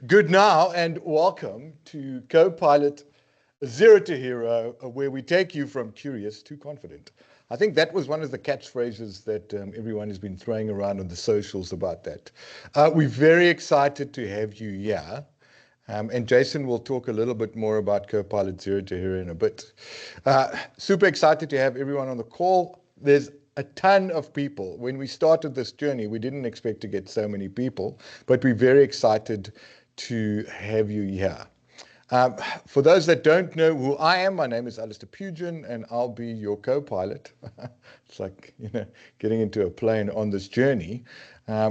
Good now and welcome to Copilot Zero to Hero, where we take you from curious to confident. I think that was one of the catchphrases that everyone has been throwing around on the socials about that. We're very excited to have you here. And Jason will talk a little bit more about Copilot Zero to Hero in a bit. Super excited to have everyone on the call. There's a ton of people. When we started this journey, we didn't expect to get so many people, but we're very excited to have you here. For those that don't know who I am, my name is Alistair Pugin, and I'll be your co-pilot. It's like, getting into a plane on this journey,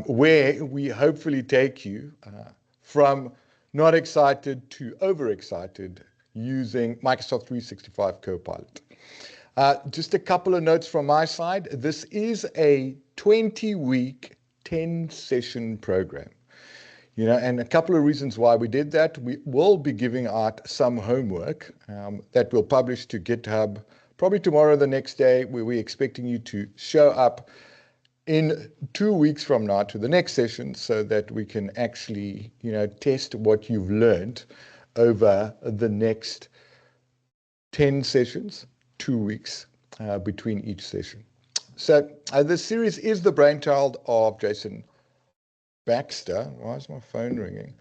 where we hopefully take you from not excited to overexcited using Microsoft 365 Copilot. Just a couple of notes from my side. This is a 20-week, 10-session program. And a couple of reasons why we did that. We will be giving out some homework that we'll publish to GitHub probably tomorrow or the next day, where we're expecting you to show up in 2 weeks from now to the next session so that we can actually, test what you've learned over the next 10 sessions, 2 weeks between each session. So this series is the brainchild of Jason Baxter. Why is my phone ringing?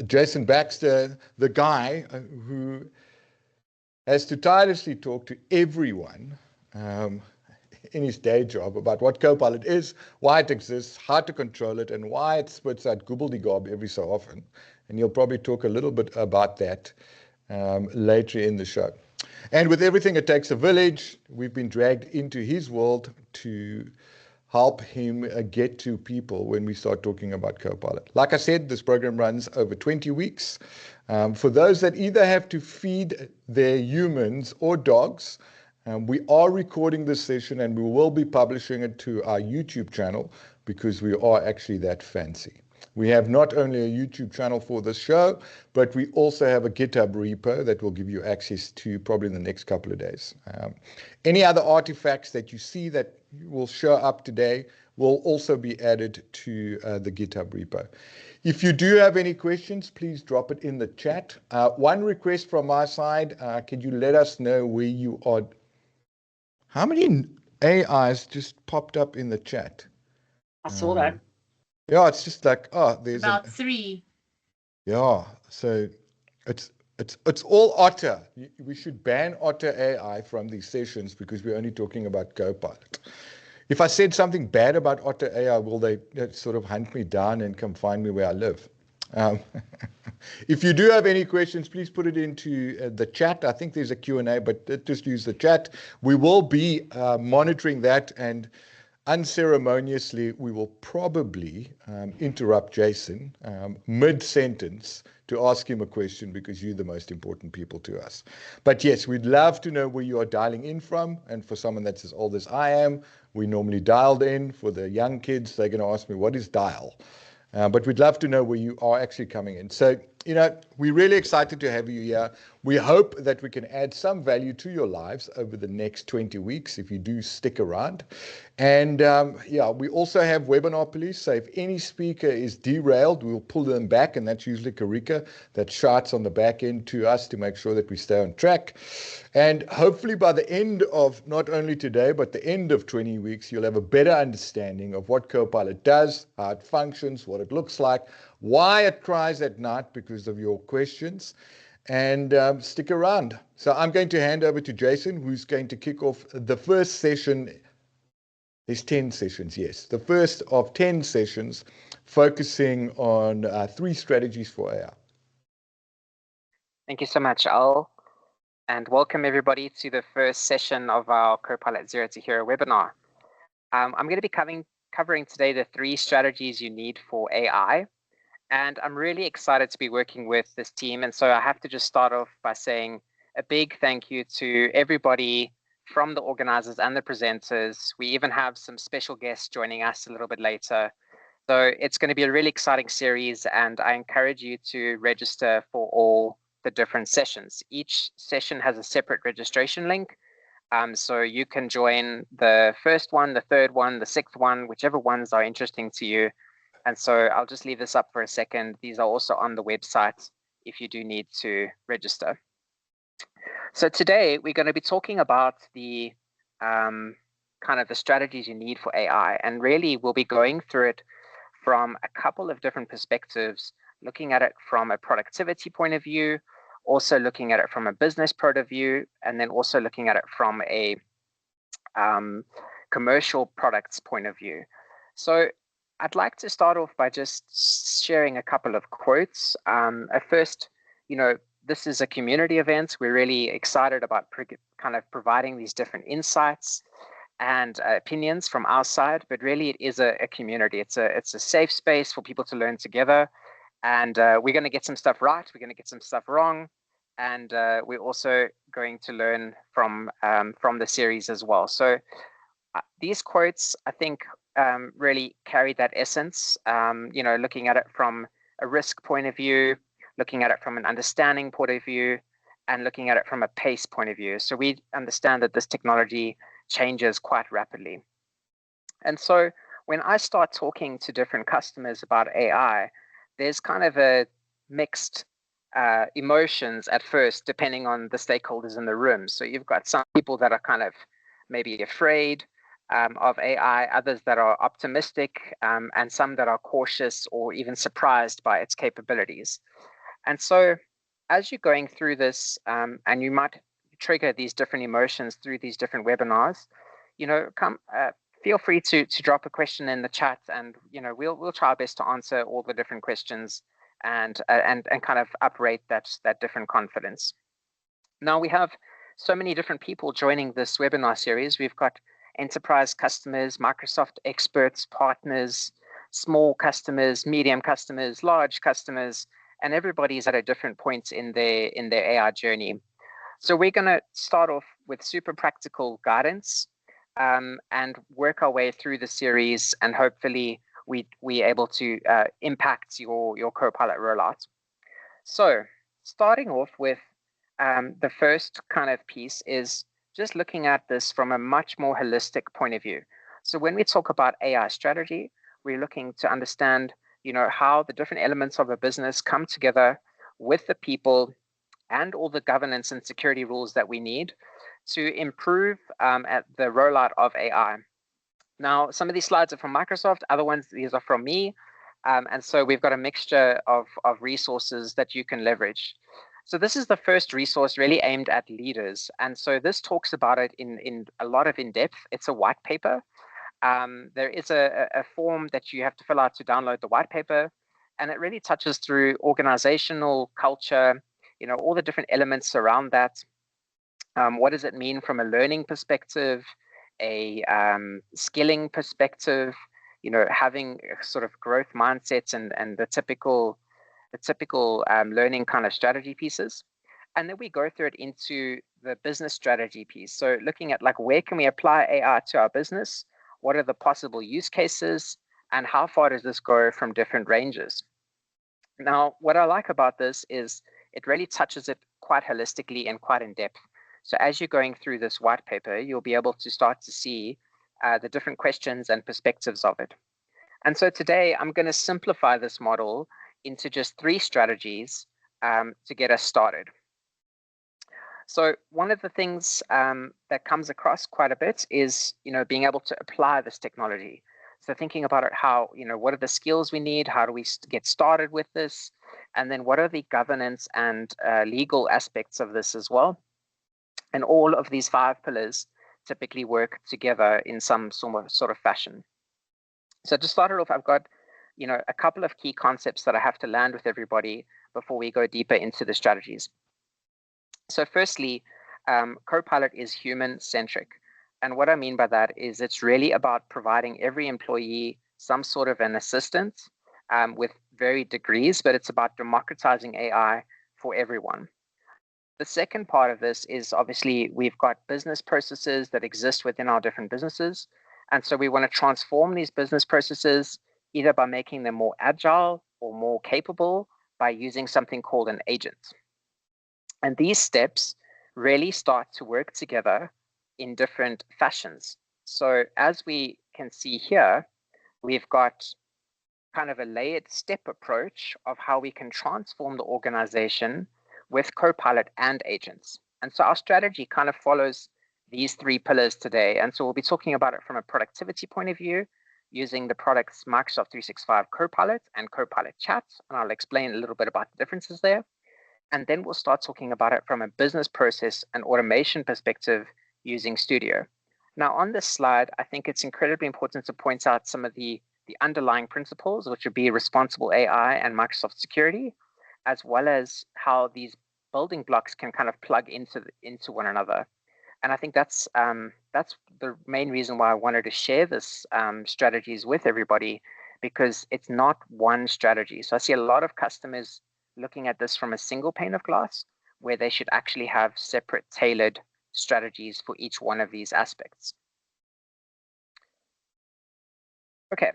Jason Baxter, the guy who has to tirelessly talk to everyone in his day job about what Copilot is, why it exists, how to control it, and why it spits out gobbledygob every so often. And he'll probably talk a little bit about that later in the show. And with everything, it takes a village. We've been dragged into his world to help him get to people when we start talking about Copilot. Like I said, this program runs over 20 weeks. For those that either have to feed their humans or dogs, we are recording this session and we will be publishing it to our YouTube channel because we are actually that fancy. We have not only a YouTube channel for this show, but we also have a GitHub repo that will give you access to probably in the next couple of days. Any other artifacts that you see that will show up today will also be added to the GitHub repo. If you do have any questions, please drop it in the chat. One request from my side, can you let us know where you are? How many AIs just popped up in the chat? I saw that. Yeah, it's just like, there's about 3. Yeah, so it's all Otter. We should ban Otter AI from these sessions because we're only talking about Copilot. If I said something bad about Otter AI, will they sort of hunt me down and come find me where I live? If you do have any questions, please put it into the chat. I think there's a Q&A, but just use the chat. We will be monitoring that, and unceremoniously, we will probably interrupt Jason mid-sentence to ask him a question because you're the most important people to us. But yes, we'd love to know where you are dialing in from. And for someone that's as old as I am, we normally dialed in. For the young kids, they're going to ask me, what is dial? But we'd love to know where you are actually coming in. So, we're really excited to have you here. We hope that we can add some value to your lives over the next 20 weeks if you do stick around. And we also have webinar police. So if any speaker is derailed, we'll pull them back. And that's usually Karika that shouts on the back end to us to make sure that we stay on track. And hopefully by the end of not only today, but the end of 20 weeks, you'll have a better understanding of what Copilot does, how it functions, what it looks like, why it cries at night because of your questions, and stick around. So I'm going to hand over to Jason, who's going to kick off the first session. There's 10 sessions, yes. The first of 10 sessions focusing on 3 strategies for AI. Thank you so much, Al. And welcome everybody to the first session of our Copilot Zero to Hero webinar. I'm going to be covering today the 3 strategies you need for AI. And I'm really excited to be working with this team. And so I have to just start off by saying a big thank you to everybody from the organizers and the presenters. We even have some special guests joining us a little bit later. So it's going to be a really exciting series, and I encourage you to register for all the different sessions. Each session has a separate registration link. So you can join the first one, the third one, the sixth one, whichever ones are interesting to you. And so I'll just leave this up for a second. These are also on the website if you do need to register. So today we're going to be talking about the kind of the strategies you need for AI. And really we'll be going through it from a couple of different perspectives, looking at it from a productivity point of view, also looking at it from a business point of view, and then also looking at it from a commercial products point of view. So I'd like to start off by just sharing a couple of quotes. At first, this is a community event. We're really excited about kind of providing these different insights and opinions from our side, but really it is a community. It's a safe space for people to learn together. And we're going to get some stuff right. We're going to get some stuff wrong. And we're also going to learn from the series as well. So these quotes, I think, really carry that essence, looking at it from a risk point of view, looking at it from an understanding point of view, and looking at it from a pace point of view. So we understand that this technology changes quite rapidly. And so when I start talking to different customers about AI, there's kind of a mixed emotions at first, depending on the stakeholders in the room. So you've got some people that are kind of maybe afraid of AI, others that are optimistic, and some that are cautious or even surprised by its capabilities. And so as you're going through this, and you might trigger these different emotions through these different webinars, feel free to drop a question in the chat, and we'll try our best to answer all the different questions and kind of uprate that different confidence. Now we have so many different people joining this webinar series. We've got enterprise customers, Microsoft experts, partners, small customers, medium customers, large customers, and everybody's at a different point in their AI journey. So we're going to start off with super practical guidance and work our way through the series, and hopefully we're able to impact your Copilot rollout. So starting off with the first kind of piece is just looking at this from a much more holistic point of view. So when we talk about AI strategy, we're looking to understand how the different elements of a business come together with the people and all the governance and security rules that we need to improve at the rollout of AI. Now, some of these slides are from Microsoft, other ones, these are from me. And so we've got a mixture of resources that you can leverage. So this is the first resource really aimed at leaders. And so this talks about it in a lot of in-depth. It's a white paper. There is a form that you have to fill out to download the white paper. And it really touches through organizational culture, all the different elements around that. What does it mean from a learning perspective, a skilling perspective, having sort of growth mindsets and the typical learning kind of strategy pieces. And then we go through it into the business strategy piece. So looking at where can we apply AI to our business? What are the possible use cases? And how far does this go from different ranges? Now, what I like about this is it really touches it quite holistically and quite in depth. So as you're going through this white paper, you'll be able to start to see the different questions and perspectives of it. And so today, I'm going to simplify this model into just 3 strategies to get us started. So one of the things that comes across quite a bit is, being able to apply this technology. So thinking about it, how, what are the skills we need? How do we get started with this? And then what are the governance and legal aspects of this as well? And all of these 5 pillars typically work together in some sort of fashion. So to start it off, I've got, a couple of key concepts that I have to land with everybody before we go deeper into the strategies. So firstly, Copilot is human-centric. And what I mean by that is it's really about providing every employee some sort of an assistant with varied degrees, but it's about democratizing AI for everyone. The second part of this is obviously we've got business processes that exist within our different businesses. And so we want to transform these business processes either by making them more agile or more capable by using something called an agent. And these steps really start to work together in different fashions. So as we can see here, we've got kind of a layered step approach of how we can transform the organization with Copilot and agents. And so our strategy kind of follows these three pillars today. And so we'll be talking about it from a productivity point of view, using the products Microsoft 365 Copilot and Copilot Chat. And I'll explain a little bit about the differences there. And then we'll start talking about it from a business process and automation perspective using Studio. Now on this slide, I think it's incredibly important to point out some of the underlying principles, which would be responsible AI and Microsoft security, as well as how these building blocks can kind of plug into one another. And I think that's the main reason why I wanted to share this strategies with everybody, because it's not one strategy. So I see a lot of customers looking at this from a single pane of glass, where they should actually have separate tailored strategies for each one of these aspects. Okay,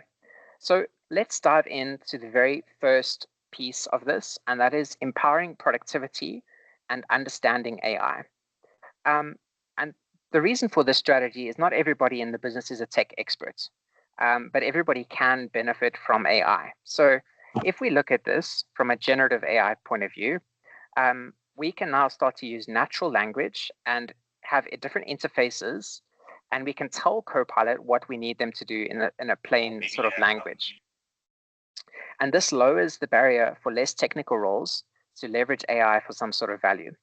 so let's dive into the very first piece of this, and that is empowering productivity and understanding AI. And the reason for this strategy is not everybody in the business is a tech expert, but everybody can benefit from AI. So if we look at this from a generative AI point of view, we can now start to use natural language and have different interfaces, and we can tell Copilot what we need them to do in a plain sort of language. And this lowers the barrier for less technical roles to leverage AI for some sort of value.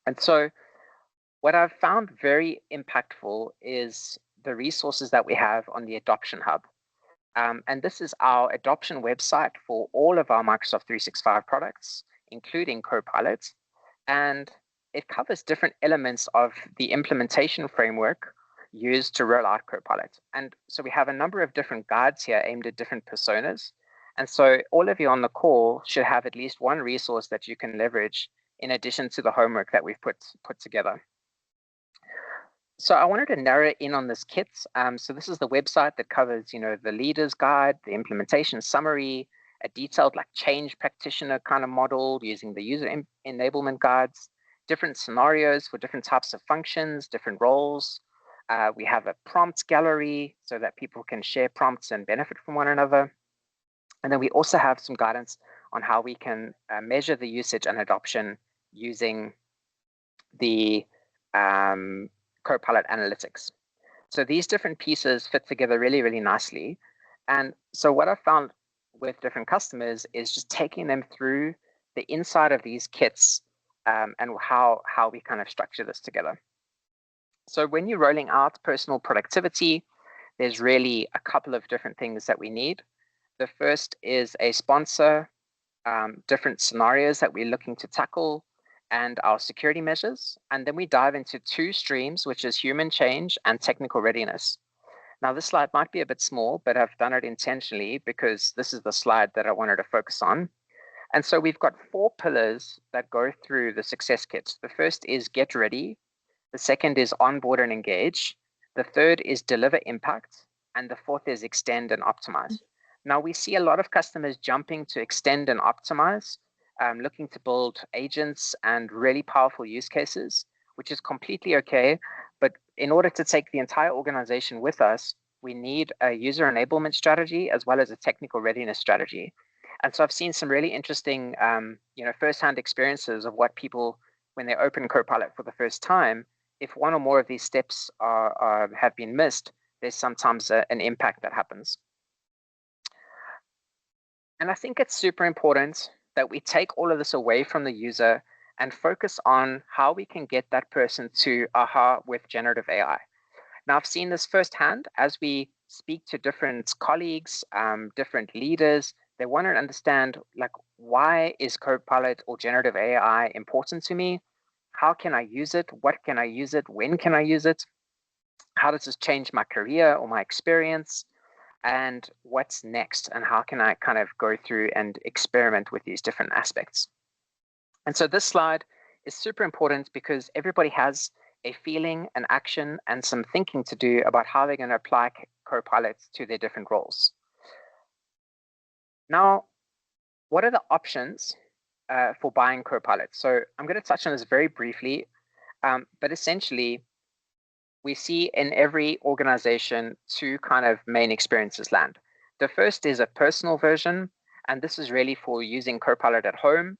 And so what I've found very impactful is the resources that we have on the Adoption Hub. And this is our adoption website for all of our Microsoft 365 products, including Copilot. And it covers different elements of the implementation framework used to roll out Copilot. And so we have a number of different guides here aimed at different personas. And so all of you on the call should have at least one resource that you can leverage in addition to the homework that we've put together. So I wanted to narrow in on this kit. So this is the website that covers, the leader's guide, the implementation summary, a detailed change practitioner kind of model using the user enablement guides, different scenarios for different types of functions, different roles. We have a prompt gallery so that people can share prompts and benefit from one another. And then we also have some guidance on how we can measure the usage and adoption using the Copilot analytics. So these different pieces fit together really, really nicely. And so what I found with different customers is just taking them through the inside of these kits and how we kind of structure this together. So when you're rolling out personal productivity, there's really a couple of different things that we need. The first is a sponsor, different scenarios that we're looking to tackle, and our security measures. And then we dive into two streams, which is human change and technical readiness. Now, this slide might be a bit small, but I've done it intentionally because this is the slide that I wanted to focus on. And so we've got 4 pillars that go through the success kit. The first is get ready. The second is onboard and engage. The third is deliver impact. And the fourth is extend and optimize. Now, we see a lot of customers jumping to extend and optimize, looking to build agents and really powerful use cases, which is completely okay. But in order to take the entire organization with us, we need a user enablement strategy as well as a technical readiness strategy. And so I've seen some really interesting, firsthand experiences of what people, when they open Copilot for the first time, if one or more of these steps have been missed, there's sometimes an impact that happens. And I think it's super important that we take all of this away from the user and focus on how we can get that person to aha with generative AI. Now, I've seen this firsthand as we speak to different colleagues, different leaders. They want to understand, why is Copilot or generative AI important to me? How can I use it? What can I use it? When can I use it? How does this change my career or my experience? And what's next? And how can I kind of go through and experiment with these different aspects? And so this slide is super important because everybody has a feeling, an action, and some thinking to do about how they're going to apply Copilot to their different roles. Now, what are the options for buying Copilot? So I'm going to touch on this very briefly, but essentially, we see in every organization two kind of main experiences land. The first is a personal version, and this is really for using Copilot at home.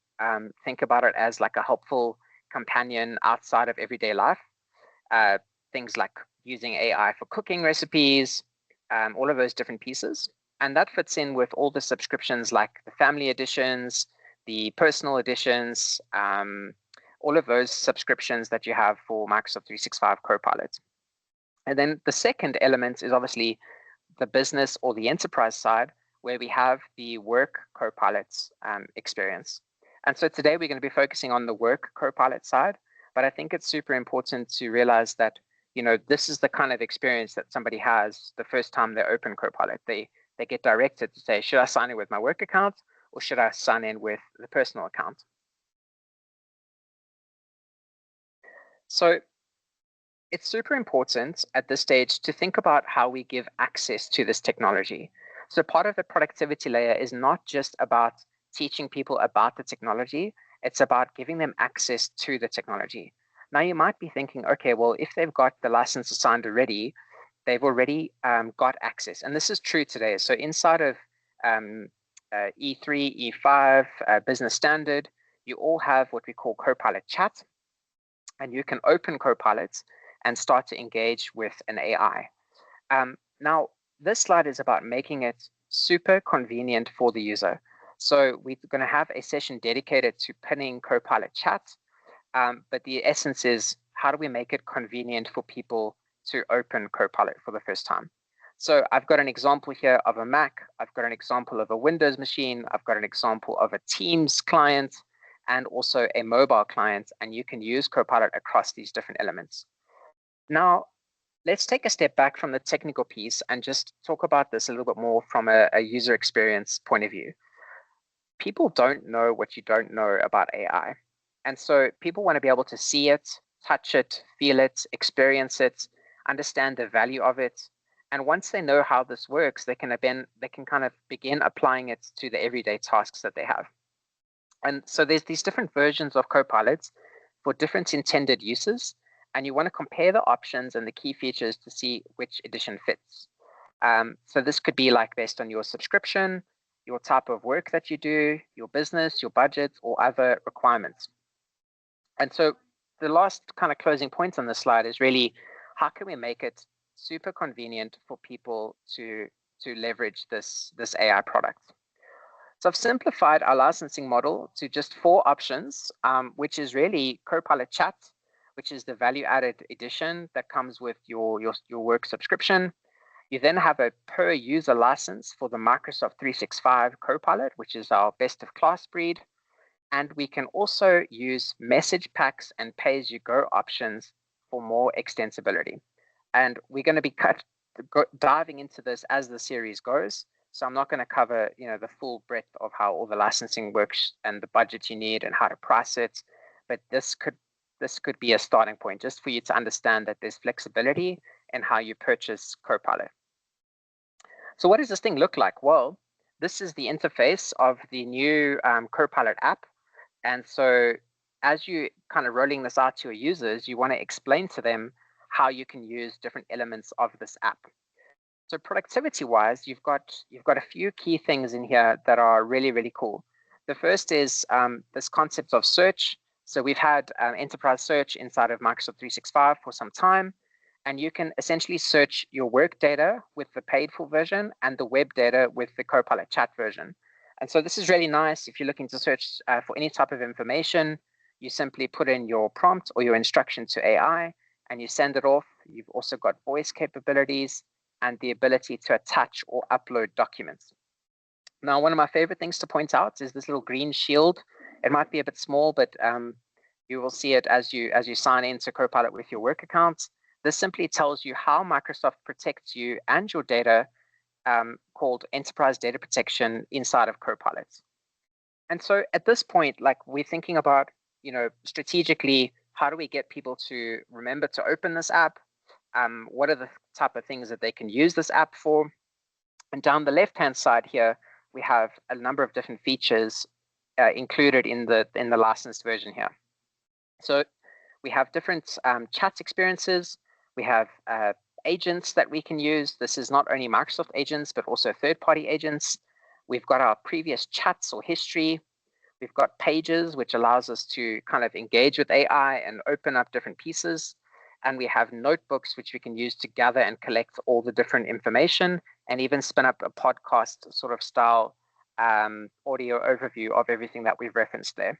Think about it as like a helpful companion outside of everyday life. Things like using AI for cooking recipes, all of those different pieces. And that fits in with all the subscriptions like the family editions, the personal editions, all of those subscriptions that you have for Microsoft 365 Copilot. And then the second element is obviously the business or the enterprise side, where we have the work Copilot experience. And so today we're going to be focusing on the work Copilot side, but I think it's super important to realize that, this is the kind of experience that somebody has the first time they open Copilot. They get directed to say, should I sign in with my work account or should I sign in with the personal account? So it's super important at this stage to think about how we give access to this technology. So part of the productivity layer is not just about teaching people about the technology, it's about giving them access to the technology. Now you might be thinking, okay, well, if they've got the license assigned already, they've already got access. And this is true today. So inside of E3, E5, Business Standard, you all have what we call Copilot Chat. And you can open Copilot and start to engage with an AI. Now, this slide is about making it super convenient for the user. So we're going to have a session dedicated to pinning Copilot Chat. But the essence is, how do we make it convenient for people to open Copilot for the first time? So I've got an example here of a Mac. I've got an example of a Windows machine. I've got an example of a Teams client and also a mobile client. And you can use Copilot across these different elements. Now, let's take a step back from the technical piece and just talk about this a little bit more from a user experience point of view. People don't know what you don't know about AI. And so people want to be able to see it, touch it, feel it, experience it, understand the value of it. And once they know how this works, they can kind of begin applying it to the everyday tasks that they have. And so there's these different versions of Copilot for different intended uses. And you want to compare the options and the key features to see which edition fits. So this could be like based on your subscription, your type of work that you do, your business, your budget, or other requirements. And so the last kind of closing point on this slide is really, how can we make it super convenient for people to leverage this AI product? So I've simplified our licensing model to just 4 options, which is really Copilot Chat, which is the value-added edition that comes with your work subscription. You then have a per-user license for the Microsoft 365 Copilot, which is our best-of-class breed. And we can also use message packs and pay-as-you-go options for more extensibility. And we're going to be diving into this as the series goes. So I'm not going to cover, the full breadth of how all the licensing works and the budget you need and how to price it. But this could be a starting point just for you to understand that there's flexibility in how you purchase Copilot. So what does this thing look like? Well, this is the interface of the new Copilot app. And so as you kind of rolling this out to your users, you want to explain to them how you can use different elements of this app. So productivity-wise, you've got a few key things in here that are really, really cool. The first is this concept of search. So we've had enterprise search inside of Microsoft 365 for some time, and you can essentially search your work data with the paid-for version and the web data with the Copilot Chat version. And so this is really nice. If you're looking to search for any type of information, you simply put in your prompt or your instruction to AI, and you send it off. You've also got voice capabilities and the ability to attach or upload documents. Now, one of my favorite things to point out is this little green shield. It might be a bit small, but you will see it as you sign into Copilot with your work account. This simply tells you how Microsoft protects you and your data, called Enterprise Data Protection inside of Copilot. And so at this point, like, we're thinking about, strategically, how do we get people to remember to open this app? What are the type of things that they can use this app for? And down the left-hand side here, we have a number of different features included in the licensed version here. So we have different chat experiences. We have agents that we can use. This is not only Microsoft agents, but also third-party agents. We've got our previous chats or history. We've got pages, which allows us to kind of engage with AI and open up different pieces. And we have notebooks, which we can use to gather and collect all the different information and even spin up a podcast sort of style audio overview of everything that we've referenced there.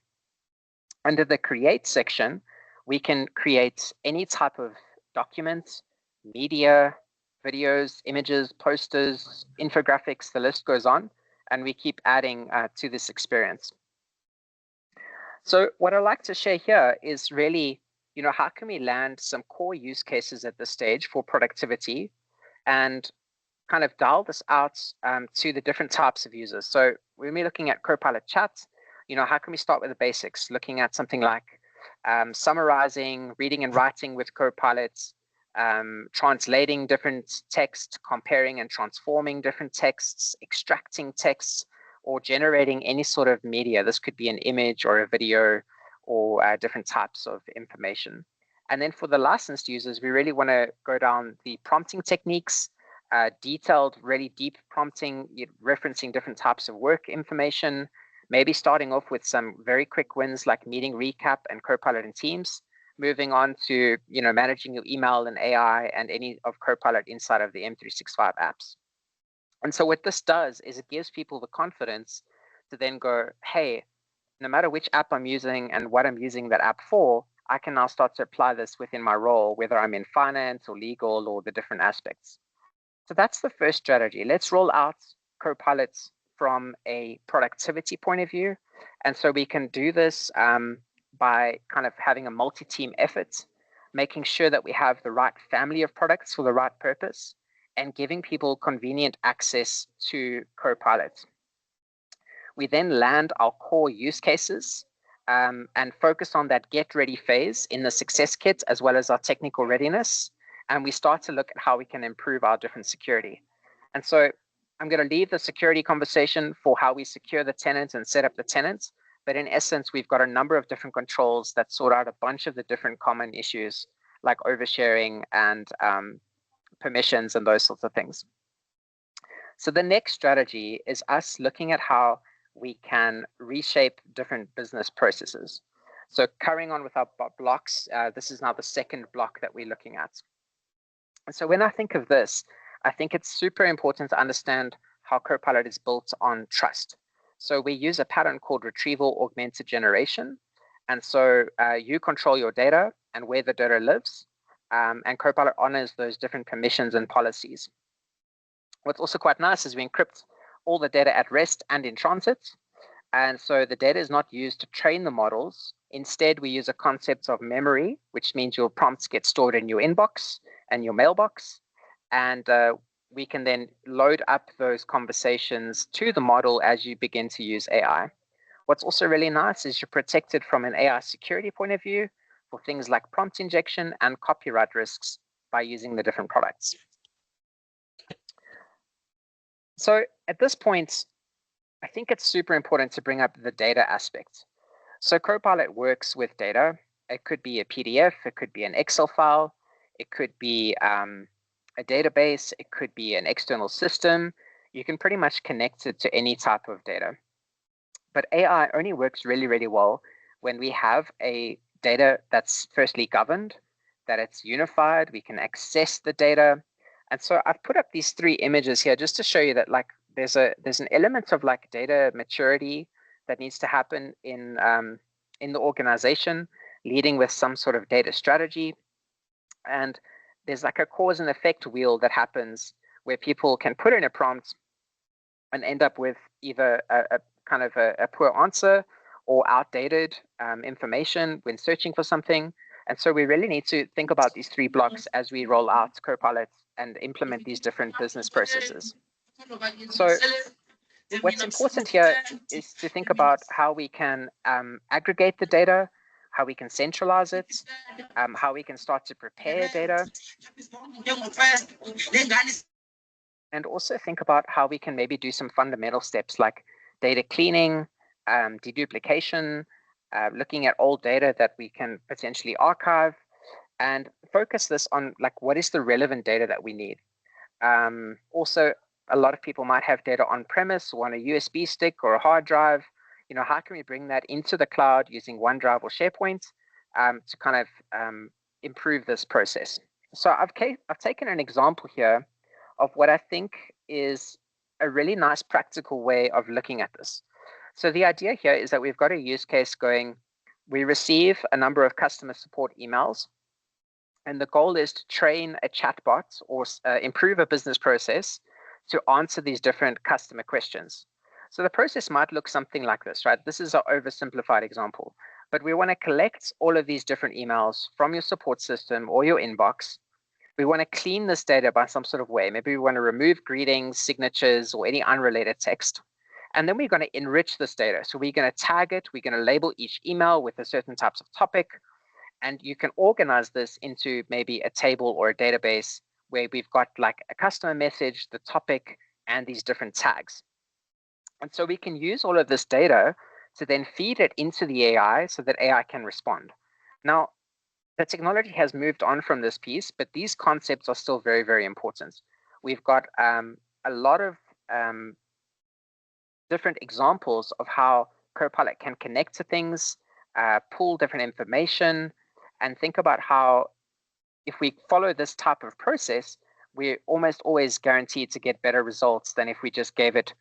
Under the create section, we can create any type of document, media, videos, images, posters, infographics, the list goes on, and we keep adding to this experience. So what I'd like to share here is really, how can we land some core use cases at this stage for productivity and kind of dial this out to the different types of users. So when we're looking at Copilot chat, how can we start with the basics, looking at something like summarizing, reading and writing with Copilot, translating different text, comparing and transforming different texts, extracting texts, or generating any sort of media. This could be an image or a video or different types of information. And then for the licensed users, we really want to go down the prompting techniques, detailed, really deep prompting, referencing different types of work information, maybe starting off with some very quick wins like meeting recap and Copilot and Teams, moving on to managing your email and AI and any of Copilot inside of the M365 apps. And so what this does is it gives people the confidence to then go, hey, no matter which app I'm using and what I'm using that app for, I can now start to apply this within my role, whether I'm in finance or legal or the different aspects. So that's the first strategy. Let's roll out Copilot from a productivity point of view. And so we can do this by kind of having a multi-team effort, making sure that we have the right family of products for the right purpose, and giving people convenient access to Copilot. We then land our core use cases and focus on that get ready phase in the success kit, as well as our technical readiness. And we start to look at how we can improve our different security. And so I'm going to leave the security conversation for how we secure the tenant and set up the tenant. But in essence, we've got a number of different controls that sort out a bunch of the different common issues like oversharing and permissions and those sorts of things. So the next strategy is us looking at how we can reshape different business processes. So carrying on with our blocks, this is now the second block that we're looking at. And so when I think of this, I think it's super important to understand how Copilot is built on trust. So we use a pattern called retrieval augmented generation. And so you control your data and where the data lives. And Copilot honors those different permissions and policies. What's also quite nice is we encrypt all the data at rest and in transit. And so the data is not used to train the models. Instead, we use a concept of memory, which means your prompts get stored in your inbox and your mailbox. And we can then load up those conversations to the model as you begin to use AI. What's also really nice is you're protected from an AI security point of view for things like prompt injection and copyright risks by using the different products. So at this point, I think it's super important to bring up the data aspect. So Copilot works with data. It could be a PDF, it could be an Excel file, it could be a database, it could be an external system. You can pretty much connect it to any type of data. But AI only works really, really well when we have a data that's firstly governed, that it's unified, we can access the data. And so I've put up these three images here just to show you that like there's an element of like data maturity that needs to happen in the organization, leading with some sort of data strategy. And there's like a cause and effect wheel that happens where people can put in a prompt and end up with either a kind of a poor answer or outdated information when searching for something. And so we really need to think about these three blocks as we roll out Copilot and implement these different business processes. So what's important here is to think about how we can aggregate the data, how we can centralize it, how we can start to prepare data, and also think about how we can maybe do some fundamental steps like data cleaning, deduplication, looking at old data that we can potentially archive, and focus this on like what is the relevant data that we need. Also, a lot of people might have data on premise or on a USB stick or a hard drive. How can we bring that into the cloud using OneDrive or SharePoint to kind of improve this process? So I've taken an example here of what I think is a really nice practical way of looking at this. So the idea here is that we've got a use case going, we receive a number of customer support emails, and the goal is to train a chatbot or improve a business process to answer these different customer questions. So the process might look something like this, right? This is an oversimplified example, but we want to collect all of these different emails from your support system or your inbox. We want to clean this data by some sort of way. Maybe we want to remove greetings, signatures, or any unrelated text. And then we're going to enrich this data. So we're going to tag it. We're going to label each email with a certain types of topic. And you can organize this into maybe a table or a database where we've got like a customer message, the topic, and these different tags. And so we can use all of this data to then feed it into the AI so that AI can respond. Now, the technology has moved on from this piece, but these concepts are still very, very important. We've got a lot of different examples of how Copilot can connect to things, pull different information, and think about how if we follow this type of process, we're almost always guaranteed to get better results than if we just gave it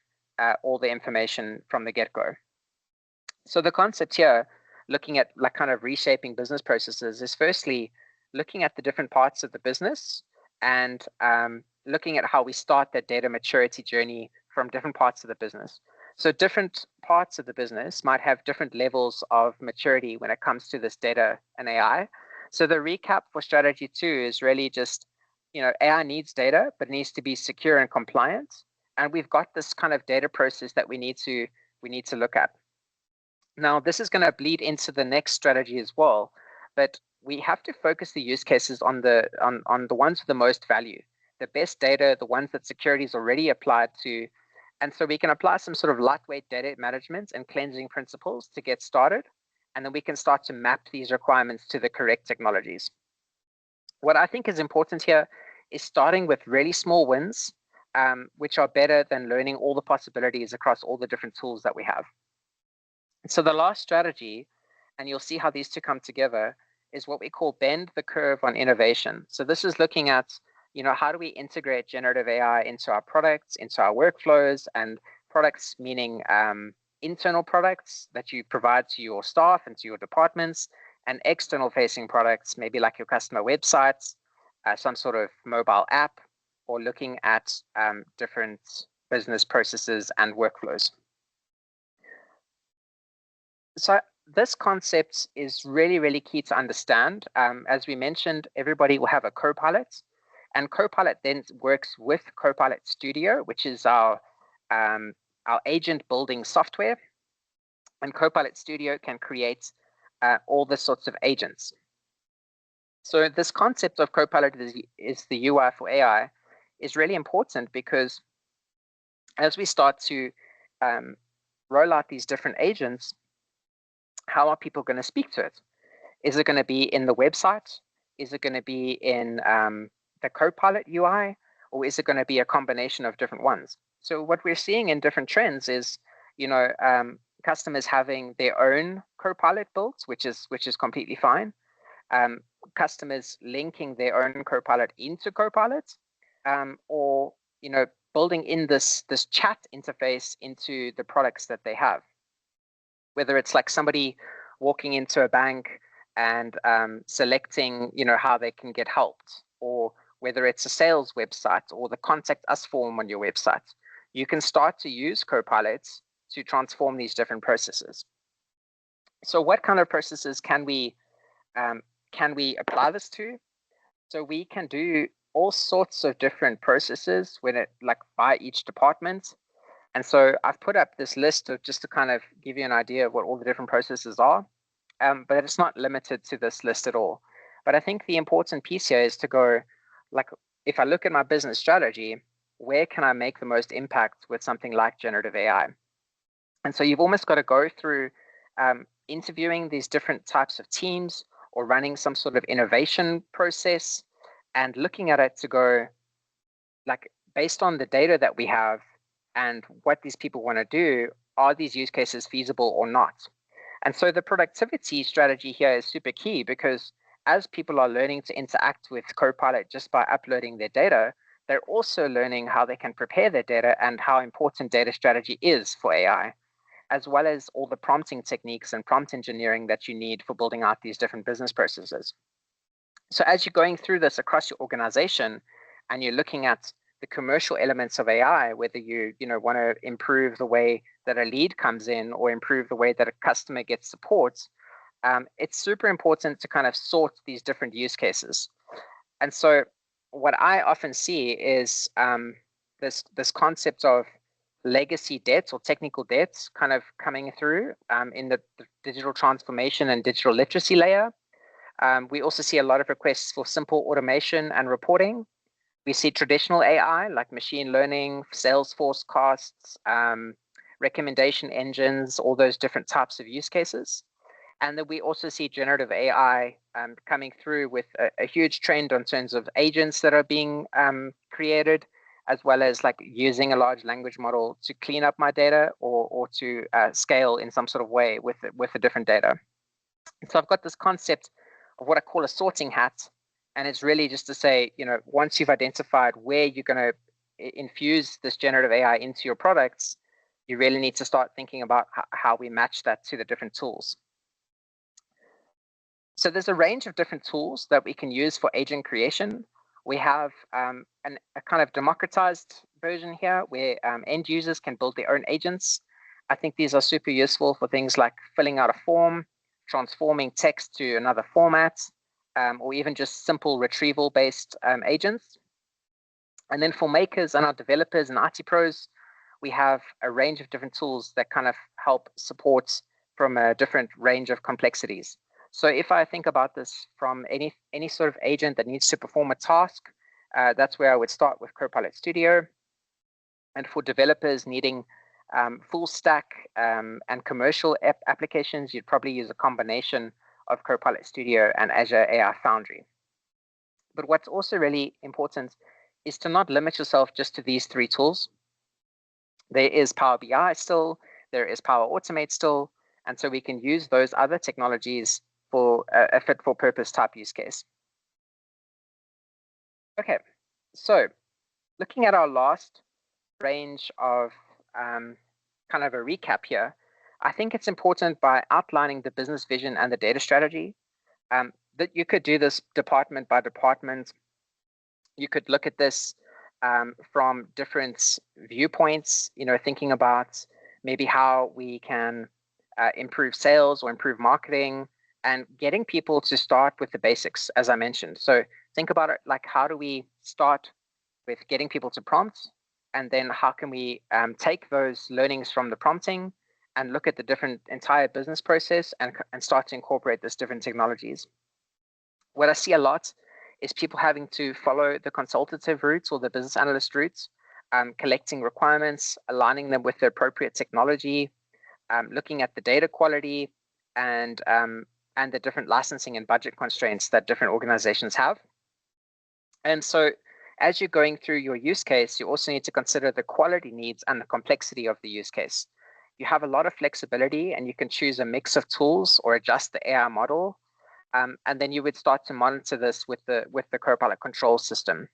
all the information from the get-go. So the concept here, looking at like kind of reshaping business processes, is firstly looking at the different parts of the business and looking at how we start that data maturity journey from different parts of the business. So different parts of the business might have different levels of maturity when it comes to this data and AI. So the recap for strategy 2 is really just, AI needs data, but it needs to be secure and compliant. And we've got this kind of data process that we need to look at. Now, this is going to bleed into the next strategy as well, but we have to focus the use cases on the ones with the most value, the best data, the ones that security is already applied to. And so we can apply some sort of lightweight data management and cleansing principles to get started. And then we can start to map these requirements to the correct technologies. What I think is important here is starting with really small wins, which are better than learning all the possibilities across all the different tools that we have. So the last strategy, and you'll see how these two come together, is what we call bend the curve on innovation. So this is looking at, how do we integrate generative AI into our products, into our workflows, and products meaning internal products that you provide to your staff and to your departments, and external facing products, maybe like your customer websites, some sort of mobile app, or looking at different business processes and workflows. So this concept is really, really key to understand. As we mentioned, everybody will have a Copilot, and Copilot then works with Copilot Studio, which is our agent building software. And Copilot Studio can create all the sorts of agents. So this concept of Copilot is the UI for AI is really important because as we start to roll out these different agents, how are people going to speak to it? Is it going to be in the website? Is it going to be in the Copilot UI? Or is it going to be a combination of different ones? So what we're seeing in different trends is, customers having their own Copilot built, which is completely fine. Customers linking their own Copilot into Copilot, or building in this chat interface into the products that they have. Whether it's like somebody walking into a bank and selecting, how they can get helped, or whether it's a sales website or the contact us form on your website, you can start to use Copilot to transform these different processes. So what kind of processes can we apply this to? So we can do all sorts of different processes by each department. And so I've put up this list of just to kind of give you an idea of what all the different processes are, but it's not limited to this list at all. But I think the important piece here is to go, if I look at my business strategy, where can I make the most impact with something like generative AI? And so you've almost got to go through interviewing these different types of teams, or running some sort of innovation process and looking at it to go, like, based on the data that we have and what these people want to do, are these use cases feasible or not? And so the productivity strategy here is super key, because as people are learning to interact with Copilot just by uploading their data, they're also learning how they can prepare their data and how important data strategy is for AI, as well as all the prompting techniques and prompt engineering that you need for building out these different business processes. So as you're going through this across your organization and you're looking at the commercial elements of AI, whether you want to improve the way that a lead comes in or improve the way that a customer gets support, it's super important to kind of sort these different use cases. And so what I often see is this concept of legacy debt or technical debt kind of coming through in the digital transformation and digital literacy layer. We also see a lot of requests for simple automation and reporting. We see traditional AI like machine learning, Salesforce costs, recommendation engines, all those different types of use cases. And then we also see generative AI coming through with a huge trend in terms of agents that are being created, as well as like using a large language model to clean up my data or to scale in some sort of way with the different data. So I've got this concept of what I call a sorting hat. And it's really just to say, once you've identified where you're going to infuse this generative AI into your products, you really need to start thinking about how we match that to the different tools. So there's a range of different tools that we can use for agent creation. We have a kind of democratized version here where end users can build their own agents. I think these are super useful for things like filling out a form, transforming text to another format, or even just simple retrieval-based agents. And then for makers and our developers and IT pros, we have a range of different tools that kind of help support from a different range of complexities. So if I think about this from any sort of agent that needs to perform a task, that's where I would start with Copilot Studio. And for developers needing full stack and commercial applications, you'd probably use a combination of Copilot Studio and Azure AI Foundry. But what's also really important is to not limit yourself just to these three tools. There is Power BI still, there is Power Automate still, and so we can use those other technologies for a fit for purpose type use case. Okay, so looking at our last range of kind of a recap here, I think it's important by outlining the business vision and the data strategy that you could do this department by department. You could look at this from different viewpoints, thinking about maybe how we can improve sales or improve marketing, and getting people to start with the basics, as I mentioned. So think about it like, how do we start with getting people to prompt? And then how can we take those learnings from the prompting and look at the different entire business process and start to incorporate these different technologies? What I see a lot is people having to follow the consultative routes or the business analyst routes, collecting requirements, aligning them with the appropriate technology, looking at the data quality and the different licensing and budget constraints that different organizations have. And so as you're going through your use case, you also need to consider the quality needs and the complexity of the use case. You have a lot of flexibility and you can choose a mix of tools or adjust the AI model. And then you would start to monitor this with the Copilot control system.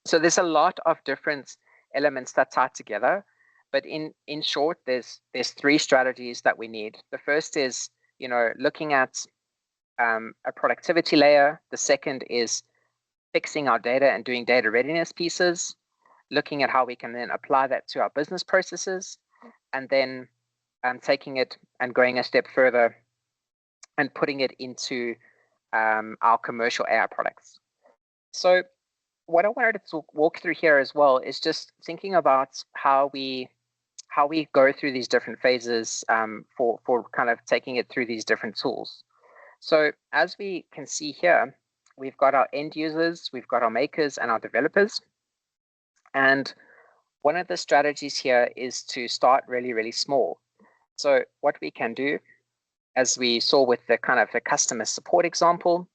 So there's a lot of different elements that tie together. But in short, there's three strategies that we need. The first is, looking at a productivity layer. The second is fixing our data and doing data readiness pieces, looking at how we can then apply that to our business processes, and then taking it and going a step further and putting it into our commercial AI products. So what I wanted to walk through here as well is just thinking about how we go through these different phases for kind of taking it through these different tools. So as we can see here, we've got our end users, we've got our makers and our developers. And one of the strategies here is to start really, really small. So what we can do as we saw with the kind of the customer support example,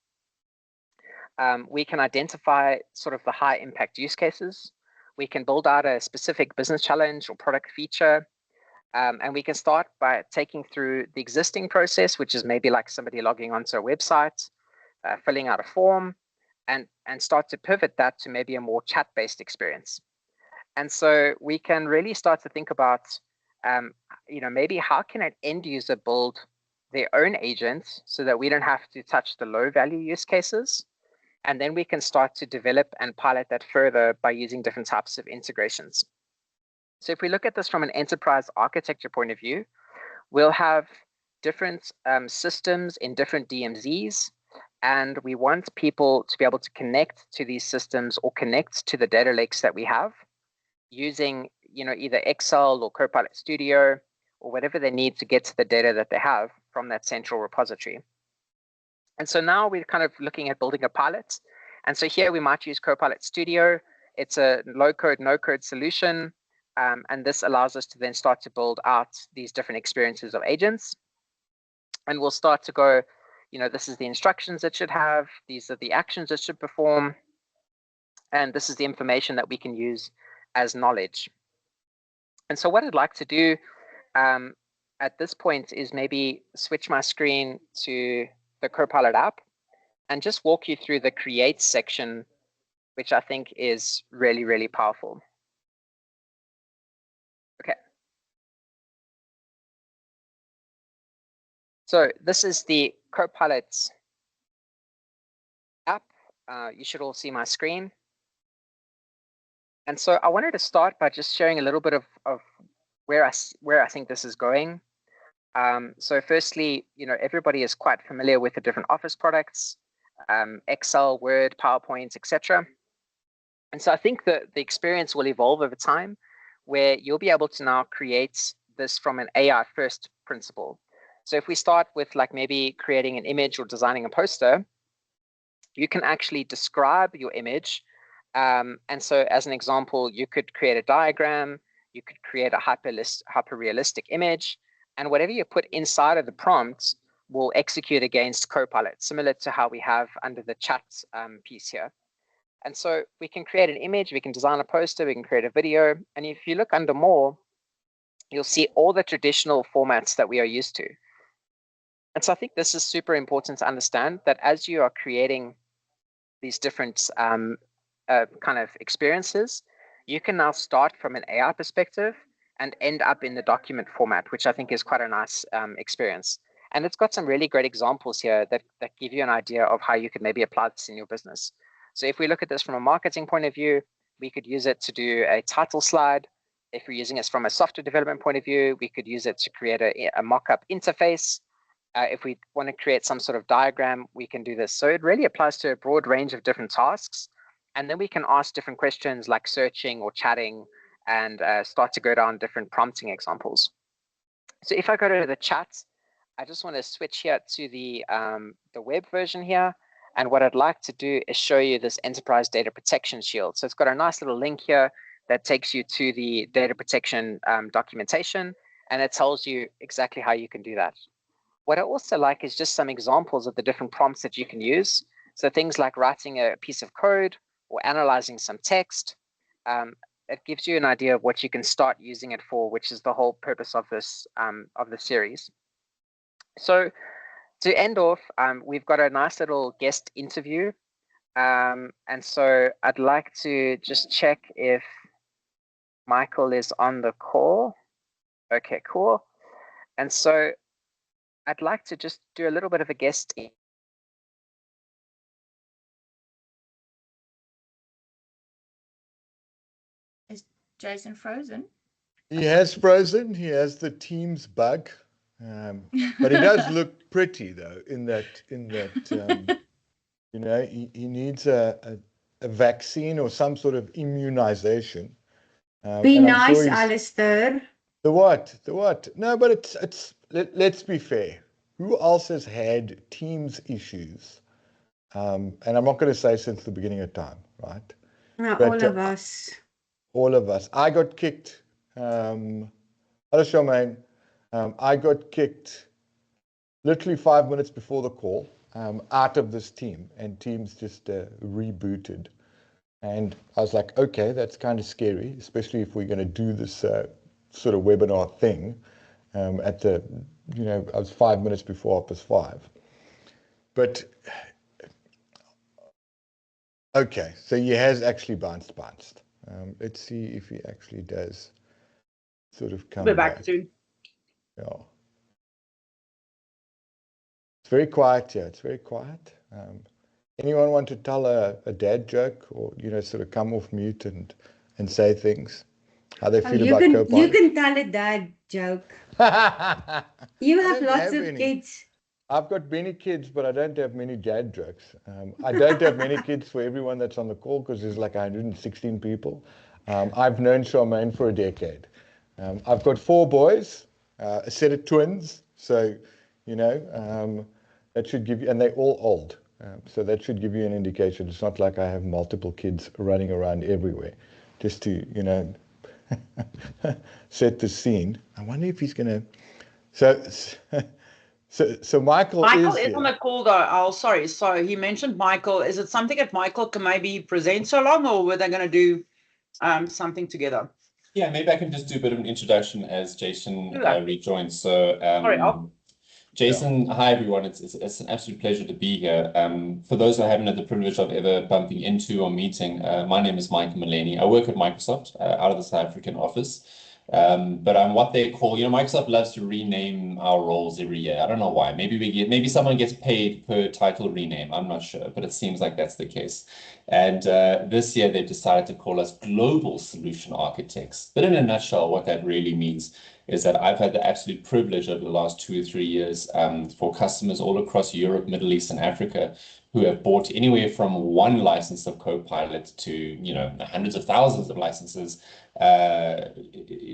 we can identify sort of the high impact use cases. We can build out a specific business challenge or product feature. And we can start by taking through the existing process, which is maybe like somebody logging onto a website, filling out a form, and start to pivot that to maybe a more chat-based experience. And so we can really start to think about, maybe how can an end user build their own agent so that we don't have to touch the low value use cases. And then we can start to develop and pilot that further by using different types of integrations. So if we look at this from an enterprise architecture point of view, we'll have different systems in different DMZs, and we want people to be able to connect to these systems or connect to the data lakes that we have using either Excel or Copilot Studio or whatever they need to get to the data that they have from that central repository. And so now we're kind of looking at building a pilot. And so here we might use Copilot Studio. It's a low-code, no-code solution. And this allows us to then start to build out these different experiences of agents. And we'll start to go, this is the instructions it should have. These are the actions it should perform. And this is the information that we can use as knowledge. And so what I'd like to do at this point is maybe switch my screen to the Copilot app and just walk you through the create section, which I think is really, really powerful. Okay. So this is the Copilot app. You should all see my screen. And so I wanted to start by just sharing a little bit of where I think this is going. So firstly, everybody is quite familiar with the different Office products, Excel, Word, PowerPoint, etc. And so I think that the experience will evolve over time where you'll be able to now create this from an AI first principle. So if we start with like maybe creating an image or designing a poster, you can actually describe your image. And so as an example, you could create a diagram, you could create a hyper-realistic image, and whatever you put inside of the prompt will execute against Copilot, similar to how we have under the chat piece here. And so we can create an image, we can design a poster, we can create a video. And if you look under more, you'll see all the traditional formats that we are used to. And so I think this is super important to understand that as you are creating these different kind of experiences, you can now start from an AI perspective and end up in the document format, which I think is quite a nice experience. And it's got some really great examples here that give you an idea of how you could maybe apply this in your business. So if we look at this from a marketing point of view, we could use it to do a title slide. If we're using this from a software development point of view, we could use it to create a mock-up interface. If we want to create some sort of diagram, we can do this. So it really applies to a broad range of different tasks. And then we can ask different questions like searching or chatting and start to go down different prompting examples. So if I go to the chat, I just want to switch here to the web version here. And what I'd like to do is show you this enterprise data protection shield. So it's got a nice little link here that takes you to the data protection documentation, and it tells you exactly how you can do that. What I also like is just some examples of the different prompts that you can use. So things like writing a piece of code or analyzing some text. It gives you an idea of what you can start using it for, which is the whole purpose of this of the series. So to end off, we've got a nice little guest interview. And so I'd like to just check if Michael is on the call. Okay, cool. And so I'd like to just do a little bit of a guest. Is Jason frozen? He has frozen. He has the Teams bug, but he does look pretty though. In that, he needs a vaccine or some sort of immunization. Be nice, Alistair. The what? No, but it's. Let's be fair. Who else has had Teams issues? And I'm not going to say since the beginning of time, right? No, all of us. All of us. I got kicked. Hello, Charmaine. I got kicked literally 5 minutes before the call, out of this team, and Teams just rebooted. And I was like, okay, that's kind of scary, especially if we're going to do this sort of webinar thing at the, I was 5 minutes before 5:30. But, okay, so he has actually bounced. Let's see if he actually does sort of come back soon. Yeah. It's very quiet here. It's very quiet. Anyone want to tell a dad joke, or sort of come off mute and say things? How they feel about Copilot? You can tell a dad joke. You have lots of kids. I've got many kids, but I don't have many dad jokes. I don't have many kids for everyone that's on the call, because there's like 116 people. I've known Charmaine for a decade. I've got 4 boys, a set of twins, so that should give you, and they're all old. So that should give you an indication. It's not like I have multiple kids running around everywhere, just to, set the scene. I wonder if he's going to... So Michael is on the call, though. Sorry. So he mentioned Michael. Is it something that Michael can maybe present so long, or were they going to do something together? Yeah, maybe I can just do a bit of an introduction as Jason rejoins. So, Jason, hi everyone. It's an absolute pleasure to be here. For those who I haven't had the privilege of ever bumping into or meeting, my name is Mike Mullaney. I work at Microsoft out of the South African office. But I'm what they call, Microsoft loves to rename our roles every year. I don't know why. Maybe someone gets paid per title rename. I'm not sure, but it seems like that's the case. And this year they've decided to call us global solution architects. But in a nutshell, what that really means is that I've had the absolute privilege over the last 2 or 3 years for customers all across Europe, Middle East, and Africa who have bought anywhere from 1 license of Copilot to, hundreds of thousands of licenses,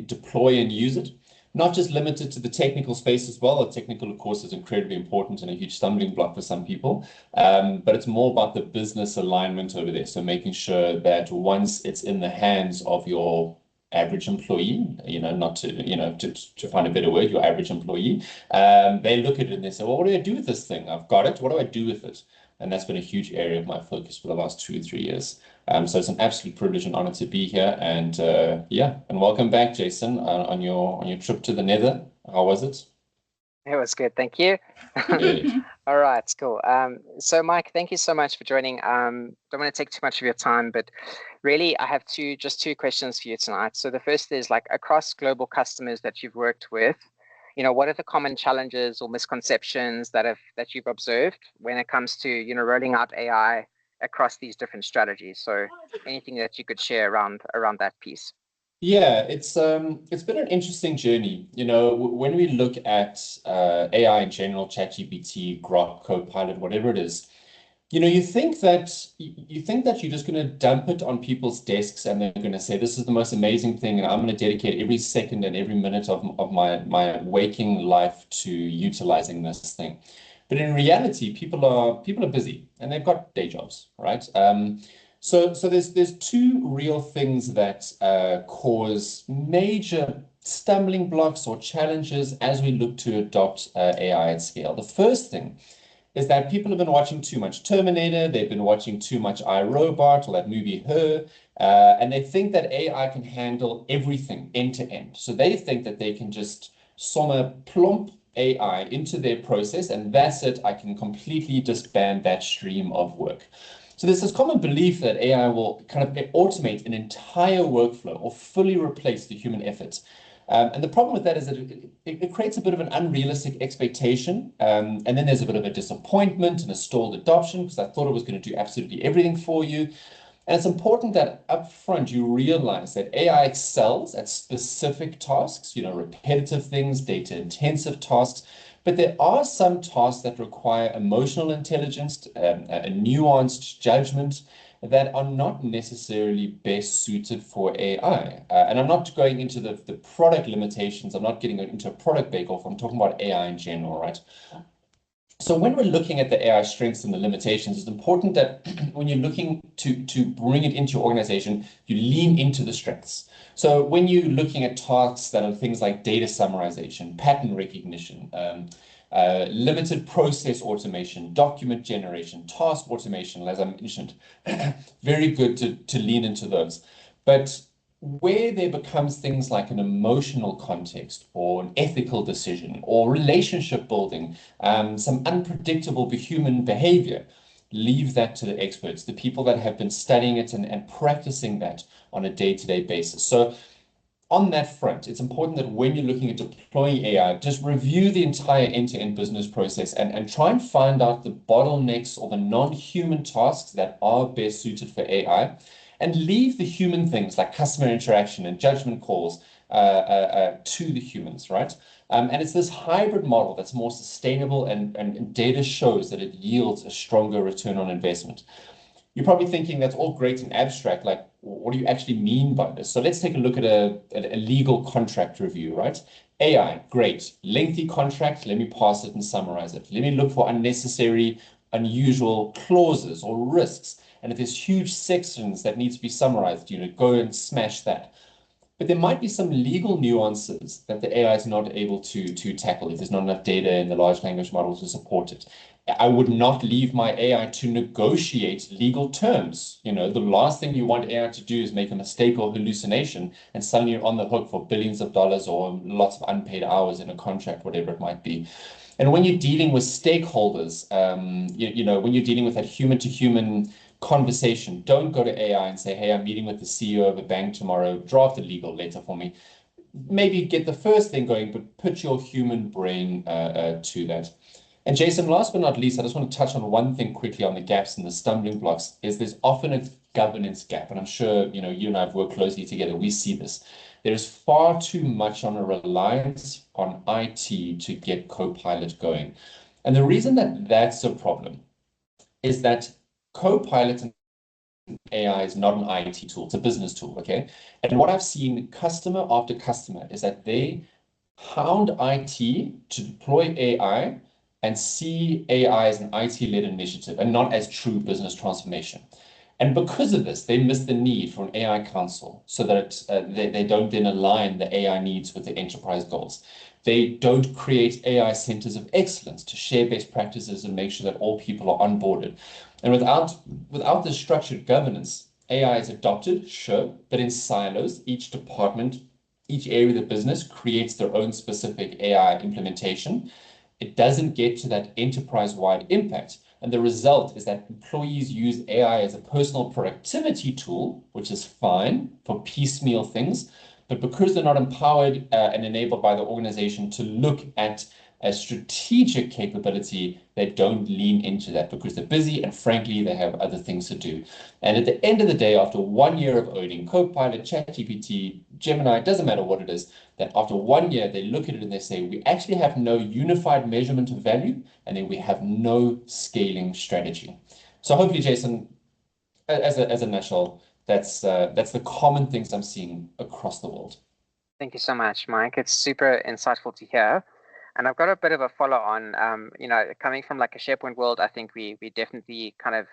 deploy and use it. Not just limited to the technical space as well. The technical, of course, is incredibly important and a huge stumbling block for some people. But it's more about the business alignment over there. So making sure that once it's in the hands of your average employee, not to find a better word, your average employee, they look at it and they say, well, what do I do with this thing? I've got it. What do I do with it? And that's been a huge area of my focus for the last 2 or 3 years. So it's an absolute privilege and honor to be here. And and welcome back, Jason, on your trip to the Nether. How was it? It was good, thank you. All right, cool. So Mike, thank you so much for joining. Don't want to take too much of your time, but really I have just two questions for you tonight. So the first is, like, across global customers that you've worked with, what are the common challenges or misconceptions that you've observed when it comes to, rolling out AI across these different strategies? So anything that you could share around that piece. Yeah, it's been an interesting journey. When we look at AI in general, ChatGPT, Grok, Copilot, whatever it is, you think that you're just going to dump it on people's desks and they're going to say, this is the most amazing thing, and I'm going to dedicate every second and every minute of my waking life to utilizing this thing. But in reality, people are busy and they've got day jobs, right? So there's 2 real things that cause major stumbling blocks or challenges as we look to adopt AI at scale. The first thing is that people have been watching too much Terminator, they've been watching too much iRobot, or that movie Her, and they think that AI can handle everything end to end. So they think that they can just plump AI into their process, and that's it, I can completely disband that stream of work. So there's this common belief that AI will kind of automate an entire workflow or fully replace the human effort. And the problem with that is that it creates a bit of an unrealistic expectation. And then there's a bit of a disappointment and a stalled adoption, because I thought it was going to do absolutely everything for you. And it's important that up front you realize that AI excels at specific tasks, repetitive things, data-intensive tasks. But there are some tasks that require emotional intelligence, a nuanced judgment, that are not necessarily best suited for AI. And I'm not going into the product limitations. I'm not getting into a product bake-off. I'm talking about AI in general, right? So when we're looking at the AI strengths and the limitations, it's important that when you're looking to bring it into your organization, you lean into the strengths. So when you're looking at tasks that are things like data summarization, pattern recognition, limited process automation, document generation, task automation, as I mentioned. Very good to lean into those. But where there becomes things like an emotional context or an ethical decision or relationship building, some unpredictable human behavior, leave that to the experts, the people that have been studying it and practicing that on a day-to-day basis. So on that front, it's important that when you're looking at deploying AI, just review the entire end-to-end business process and try and find out the bottlenecks or the non-human tasks that are best suited for AI, and leave the human things like customer interaction and judgment calls to the humans, right? And it's this hybrid model that's more sustainable, and data shows that it yields a stronger return on investment. You're probably thinking that's all great and abstract, like, what do you actually mean by this? So let's take a look at a legal contract review, right? AI, great. Lengthy contract, let me pass it and summarize it. Let me look for unnecessary, unusual clauses or risks. And if there's huge sections that need to be summarized, go and smash that. But there might be some legal nuances that the AI is not able to tackle if there's not enough data in the large language model to support it. I would not leave my AI to negotiate legal terms. The last thing you want AI to do is make a mistake or hallucination and suddenly you're on the hook for billions of dollars or lots of unpaid hours in a contract, whatever it might be. And when you're dealing with stakeholders, when you're dealing with that human-to-human conversation, don't go to AI and say, hey, I'm meeting with the CEO of a bank tomorrow, draft a legal letter for me. Maybe get the first thing going, but put your human brain to that. And Jason, last but not least, I just want to touch on one thing quickly on the gaps and the stumbling blocks. There's often a governance gap, and I'm sure you and I have worked closely together. We see this. There's far too much on a reliance on IT to get Copilot going. And the reason that that's a problem is that Copilot and AI is not an IT tool, it's a business tool, okay? And what I've seen customer after customer is that they hound IT to deploy AI and see AI as an IT-led initiative and not as true business transformation. And because of this, they miss the need for an AI council so that they don't then align the AI needs with the enterprise goals. They don't create AI centers of excellence to share best practices and make sure that all people are onboarded. And without this structured governance, AI is adopted, sure, but in silos. Each department, each area of the business creates their own specific AI implementation. It doesn't get to that enterprise-wide impact. And the result is that employees use AI as a personal productivity tool, which is fine for piecemeal things. But because they're not empowered and enabled by the organization to look at a strategic capability, they don't lean into that because they're busy and frankly, they have other things to do. And at the end of the day, after 1 year of owning Copilot, ChatGPT, Gemini, it doesn't matter what it is, that after 1 year, they look at it and they say, we actually have no unified measurement of value, and then we have no scaling strategy. So hopefully, Jason, as a nutshell, that's the common things I'm seeing across the world. Thank you so much, Mike. It's super insightful to hear. And I've got a bit of a follow on, coming from like a SharePoint world, I think we definitely kind of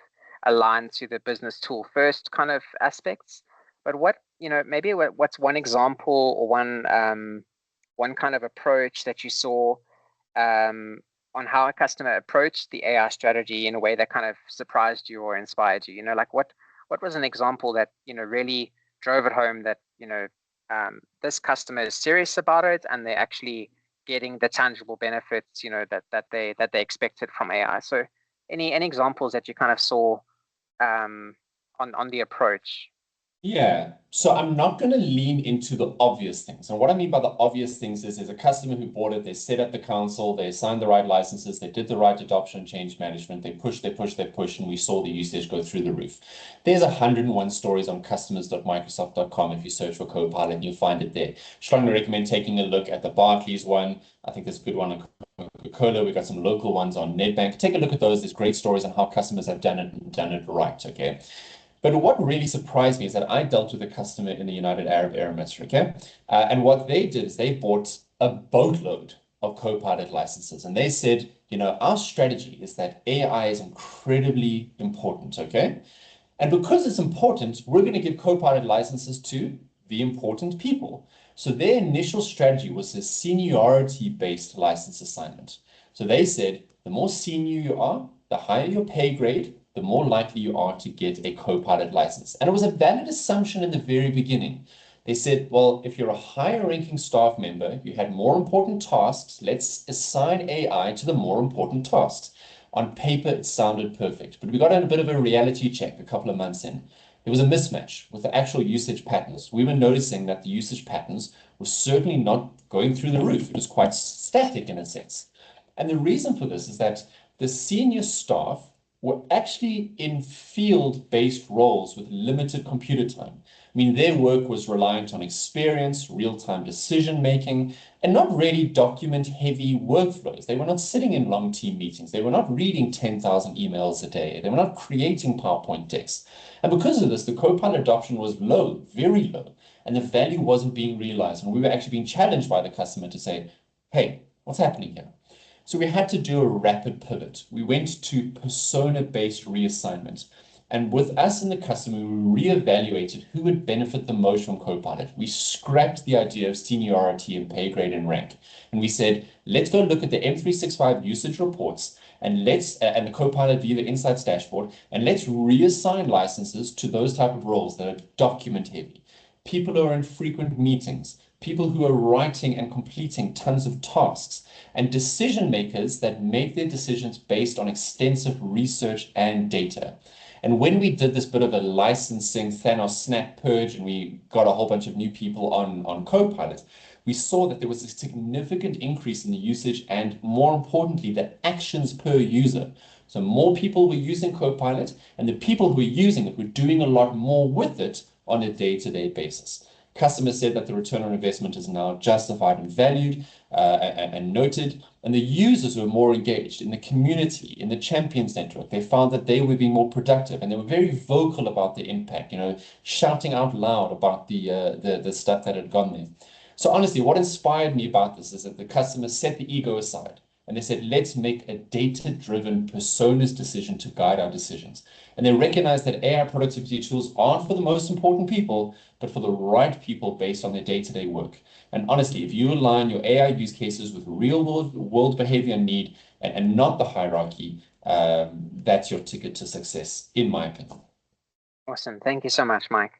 align to the business tool first kind of aspects. But what's one example or one kind of approach that you saw on how a customer approached the AI strategy in a way that kind of surprised you or inspired you? What was an example that, really drove it home that, this customer is serious about it and they're actually getting the tangible benefits, that they expected from AI. So any examples that you kind of saw on the approach? Yeah, so I'm not going to lean into the obvious things. And what I mean by the obvious things is there's a customer who bought it, they set up the council, they signed the right licenses, they did the right adoption change management, they push, and we saw the usage go through the roof. There's 101 stories on customers.microsoft.com. If you search for Copilot, you'll find it there. Strongly recommend taking a look at the Barclays one. I think there's a good one on Coca-Cola. We've got some local ones on Nedbank. Take a look at those. There's great stories on how customers have done it right, okay? But what really surprised me is that I dealt with a customer in the United Arab Emirates, okay? And what they did is they bought a boatload of Copilot licenses. And they said, our strategy is that AI is incredibly important, okay? And because it's important, we're going to give Copilot licenses to the important people. So their initial strategy was a seniority-based license assignment. So they said, the more senior you are, the higher your pay grade, the more likely you are to get a Copilot license. And it was a valid assumption in the very beginning. They said, well, if you're a higher ranking staff member, you had more important tasks, let's assign AI to the more important tasks. On paper, it sounded perfect, but we got in a bit of a reality check a couple of months in. There was a mismatch with the actual usage patterns. We were noticing that the usage patterns were certainly not going through the roof. It was quite static in a sense. And the reason for this is that the senior staff were actually in field-based roles with limited computer time. I mean, their work was reliant on experience, real-time decision-making, and not really document-heavy workflows. They were not sitting in long team meetings. They were not reading 10,000 emails a day. They were not creating PowerPoint decks. And because of this, the Copilot adoption was low, very low, and the value wasn't being realized. And we were actually being challenged by the customer to say, hey, what's happening here? So we had to do a rapid pivot. We went to persona-based reassignment. And with us and the customer, we reevaluated who would benefit the most from Copilot. We scrapped the idea of seniority and pay grade and rank. And we said, let's go look at the M365 usage reports and and the Copilot Viva Insights dashboard, and let's reassign licenses to those type of roles that are document heavy. People who are in frequent meetings, people who are writing and completing tons of tasks, and decision makers that make their decisions based on extensive research and data. And when we did this bit of a licensing Thanos snap purge and we got a whole bunch of new people on Copilot, we saw that there was a significant increase in the usage and, more importantly, the actions per user. So more people were using Copilot, and the people who were using it were doing a lot more with it on a day-to-day basis. Customers said that the return on investment is now justified and valued and noted, and the users were more engaged in the community, in the champions network. They found that they were being more productive, and they were very vocal about the impact, shouting out loud about the stuff that had gone there. So honestly, what inspired me about this is that the customers set the ego aside, and they said, let's make a data-driven personas decision to guide our decisions. And they recognize that AI productivity tools aren't for the most important people, but for the right people based on their day-to-day work. And honestly, if you align your AI use cases with real world behavior and need and not the hierarchy, that's your ticket to success, in my opinion. Awesome. Thank you so much, Mike.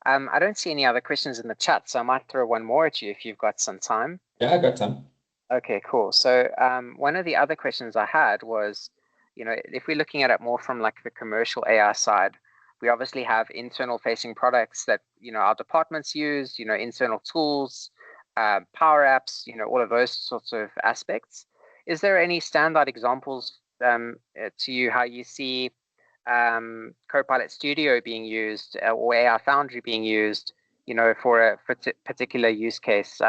I don't see any other questions in the chat, so I might throw one more at you if you've got some time. Yeah, I got time. Okay, cool. So one of the other questions I had was, if we're looking at it more from like the commercial AI side, we obviously have internal facing products that, our departments use, internal tools, power apps, all of those sorts of aspects. Is there any standout examples to you how you see Copilot Studio being used or AI Foundry being used, for a particular use case?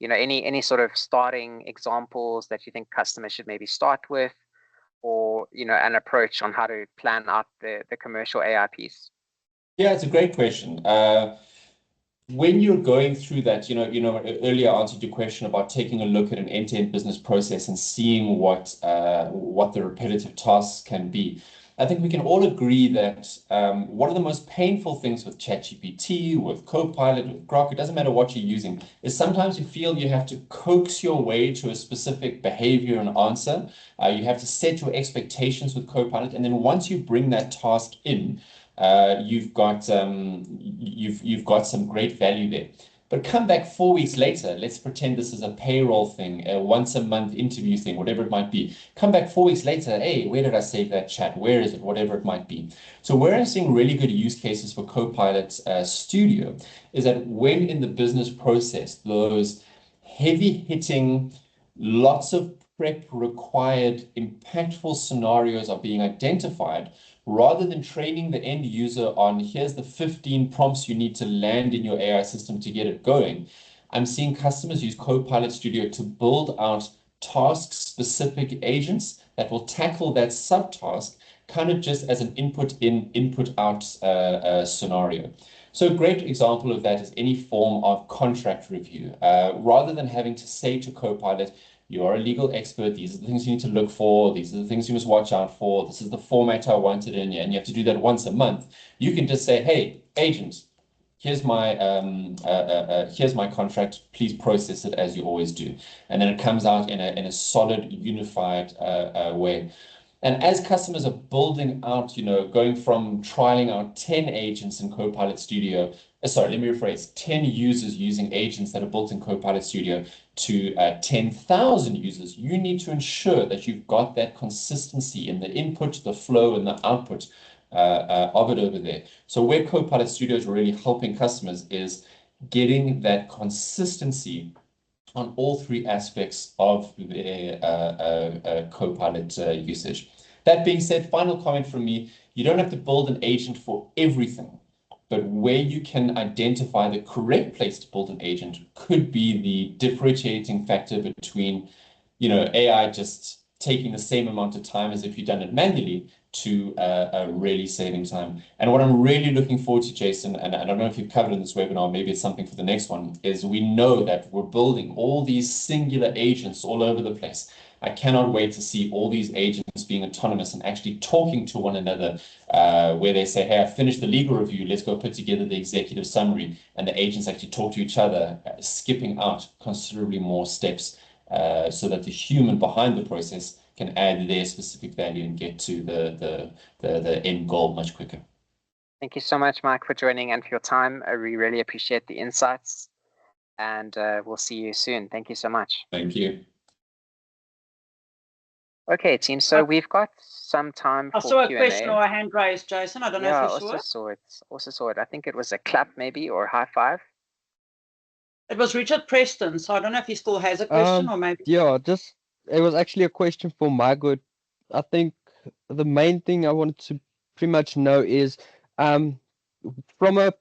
Any sort of starting examples that you think customers should maybe start with, or an approach on how to plan out the commercial AI piece? Yeah, it's a great question. When you're going through that, earlier I answered your question about taking a look at an end-to-end business process and seeing what the repetitive tasks can be. I think we can all agree that one of the most painful things with ChatGPT, with Copilot, with Grok, it doesn't matter what you're using, is sometimes you feel you have to coax your way to a specific behavior and answer. You have to set your expectations with Copilot, and then once you bring that task in, you've got some great value there. But come back 4 weeks later, let's pretend this is a payroll thing, a once a month interview thing, whatever it might be. Come back 4 weeks later, hey, where did I save that chat? Where is it? Whatever it might be. So where I'm seeing really good use cases for Copilot Studio is that when in the business process, those heavy hitting, lots of prep required, impactful scenarios are being identified, rather than training the end user on here's the 15 prompts you need to land in your AI system to get it going. I'm seeing customers use Copilot Studio to build out task-specific agents that will tackle that subtask kind of just as an input in, input out scenario. So a great example of that is any form of contract review. Rather than having to say to Copilot, you are a legal expert, these are the things you need to look for, these are the things you must watch out for, this is the format I want it in, and you have to do that once a month. You can just say, hey, agent, here's my contract, please process it as you always do. And then it comes out in a solid, unified way. And as customers are building out, going from trialing out 10 agents in Copilot Studio, sorry, let me rephrase, 10 users using agents that are built in Copilot Studio to 10,000 users, you need to ensure that you've got that consistency in the input, the flow, and the output of it over there. So where Copilot Studio is really helping customers is getting that consistency on all three aspects of their Copilot usage. That being said, final comment from me, you don't have to build an agent for everything, but where you can identify the correct place to build an agent could be the differentiating factor between, AI just taking the same amount of time as if you'd done it manually to really saving time. And what I'm really looking forward to, Jason, and I don't know if you've covered in this webinar, maybe it's something for the next one, is we know that we're building all these singular agents all over the place. I cannot wait to see all these agents being autonomous and actually talking to one another, where they say, hey, I finished the legal review, let's go put together the executive summary, and the agents actually talk to each other, skipping out considerably more steps, so that the human behind the process can add their specific value and get to the end goal much quicker. Thank you so much, Mike, for joining and for your time. We really appreciate the insights, and we'll see you soon. Thank you so much. Thank you. Okay, team. So we've got some time for Q&A. I saw a question or a hand raised, Jason. I don't know if you saw it. Also saw it. I think it was a clap maybe, or high five. It was Richard Preston. So I don't know if he still has a question or maybe. Yeah, it was actually a question for Margaret. I think the main thing I wanted to pretty much know is from a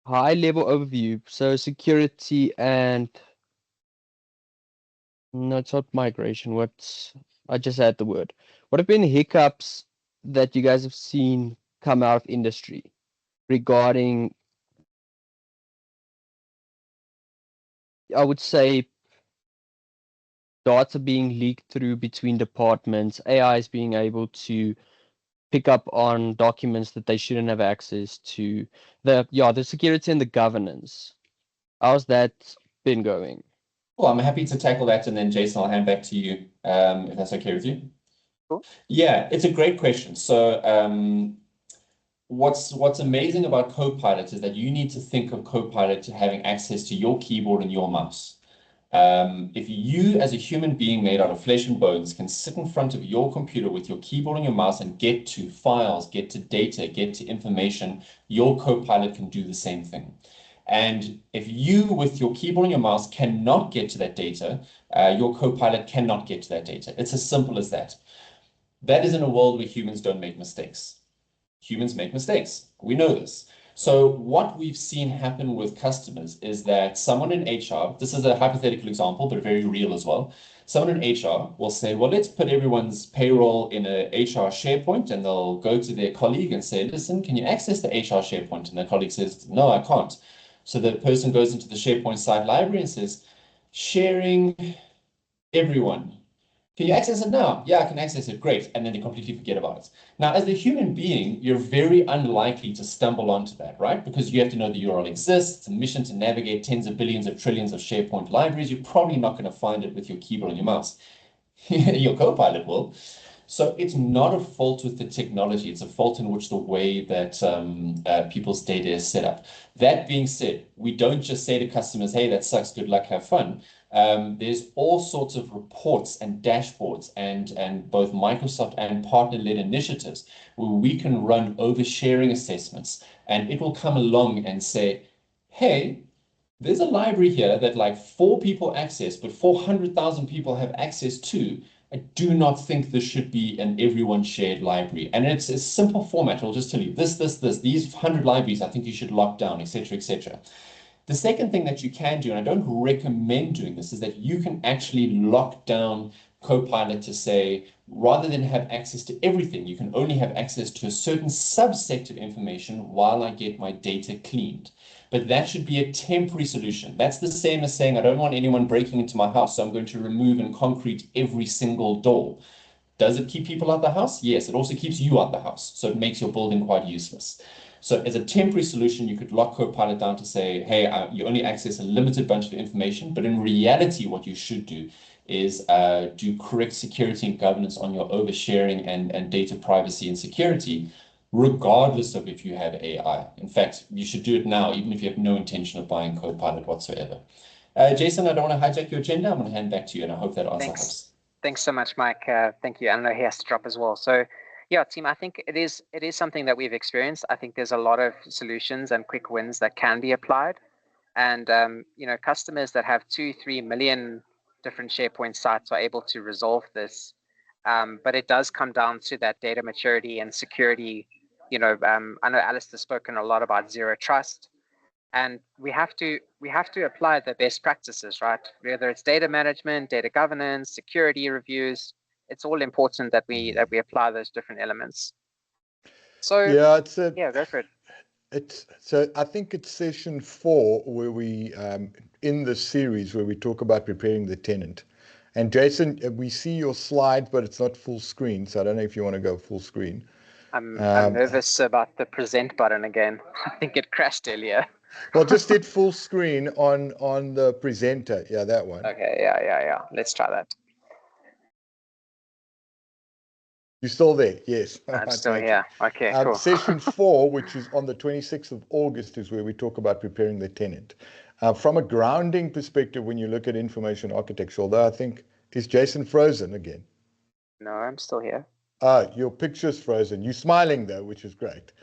high level overview, so security and no, it's not migration. I just had the word. What have been hiccups that you guys have seen come out of industry regarding, I would say, data being leaked through between departments, AIs being able to pick up on documents that they shouldn't have access to, the security and the governance. How's that been going? Well, I'm happy to tackle that, and then Jason, I'll hand back to you, if that's okay with you. Cool. Yeah, it's a great question. So what's amazing about Copilot is that you need to think of Copilot to having access to your keyboard and your mouse. If you, as a human being made out of flesh and bones, can sit in front of your computer with your keyboard and your mouse and get to files, get to data, get to information, your Copilot can do the same thing. And if you, with your keyboard and your mouse, cannot get to that data, your Copilot cannot get to that data. It's as simple as that. That is in a world where humans don't make mistakes. Humans make mistakes. We know this. So what we've seen happen with customers is that someone in HR, this is a hypothetical example, but very real as well. Someone in HR will say, well, let's put everyone's payroll in a HR SharePoint, and they'll go to their colleague and say, listen, can you access the HR SharePoint? And their colleague says, no, I can't. So the person goes into the SharePoint site library and says, sharing everyone. Can you access it now? Yeah, I can access it. Great. And then they completely forget about it. Now, as a human being, you're very unlikely to stumble onto that, right? Because you have to know the URL exists. It's a mission to navigate tens of billions of trillions of SharePoint libraries. You're probably not going to find it with your keyboard and your mouse. Your Copilot will. So it's not a fault with the technology. It's a fault in which the way that people's data is set up. That being said, we don't just say to customers, hey, that sucks, good luck, have fun. There's all sorts of reports and dashboards and both Microsoft and partner-led initiatives where we can run oversharing assessments, and it will come along and say, hey, there's a library here that like 4 people access, but 400,000 people have access to. I do not think this should be an everyone shared library. And it's a simple format. It'll just tell you this, these 100 libraries, I think you should lock down, etc., etc. The second thing that you can do, and I don't recommend doing this, is that you can actually lock down Copilot to say, rather than have access to everything, you can only have access to a certain subset of information while I get my data cleaned. But that should be a temporary solution. That's the same as saying, I don't want anyone breaking into my house, so I'm going to remove and concrete every single door. Does it keep people out the house? Yes, it also keeps you out the house. So it makes your building quite useless. So as a temporary solution, you could lock Copilot down to say, hey, you only access a limited bunch of information. But in reality, what you should do is do correct security and governance on your oversharing and data privacy and security, regardless of if you have AI. In fact, you should do it now, even if you have no intention of buying Copilot whatsoever. Jason, I don't want to hijack your agenda. I'm going to hand back to you, and I hope that answer helps. Thanks so much, Mike. Thank you. I know he has to drop as well. So yeah, team, I think it is something that we've experienced. I think there's a lot of solutions and quick wins that can be applied. And customers that have 2-3 million different SharePoint sites are able to resolve this. But it does come down to that data maturity and security. I know Alice has spoken a lot about zero trust. And we have to apply the best practices, right? Whether it's data management, data governance, security reviews, it's all important that we apply those different elements. So yeah, go for it. So I think it's session 4 where we in the series where we talk about preparing the tenant. And Jason, we see your slide, but it's not full screen. So I don't know if you want to go full screen. I'm nervous about the present button again. I think it crashed earlier. Well, just hit full screen on the presenter. Yeah, that one. Okay, yeah. Let's try that. You're still there? Yes. I'm still here. Okay, cool. Session 4, which is on the 26th of August, is where we talk about preparing the tenant. From a grounding perspective, when you look at information architecture, although I think, is Jason frozen again? No, I'm still here. Your picture's frozen. You're smiling though, which is great.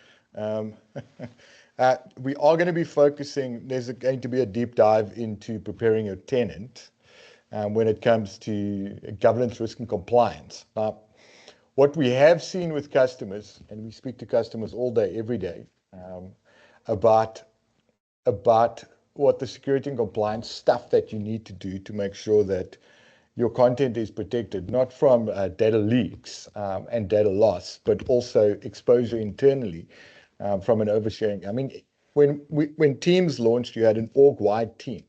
We are going to be focusing, there's going to be a deep dive into preparing your tenant when it comes to governance, risk and compliance. Now, what we have seen with customers, and we speak to customers all day, every day, about what the security and compliance stuff that you need to do to make sure that your content is protected, not from data leaks and data loss, but also exposure internally from an oversharing. I mean, when Teams launched, you had an org-wide team.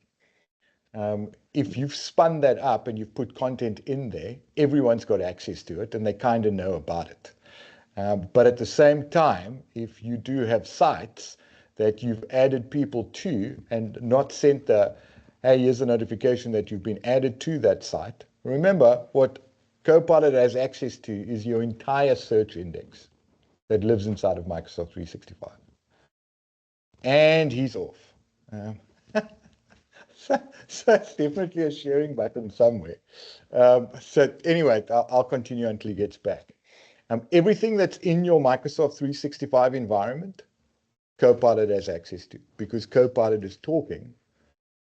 If you've spun that up and you've put content in there, everyone's got access to it and they kind of know about it. But at the same time, if you do have sites that you've added people to and not sent the, hey, here's a notification that you've been added to that site, remember what Copilot has access to is your entire search index that lives inside of Microsoft 365. And he's off. So it's definitely a sharing button somewhere. So anyway, I'll continue until he gets back. Everything that's in your Microsoft 365 environment, Copilot has access to, because Copilot is talking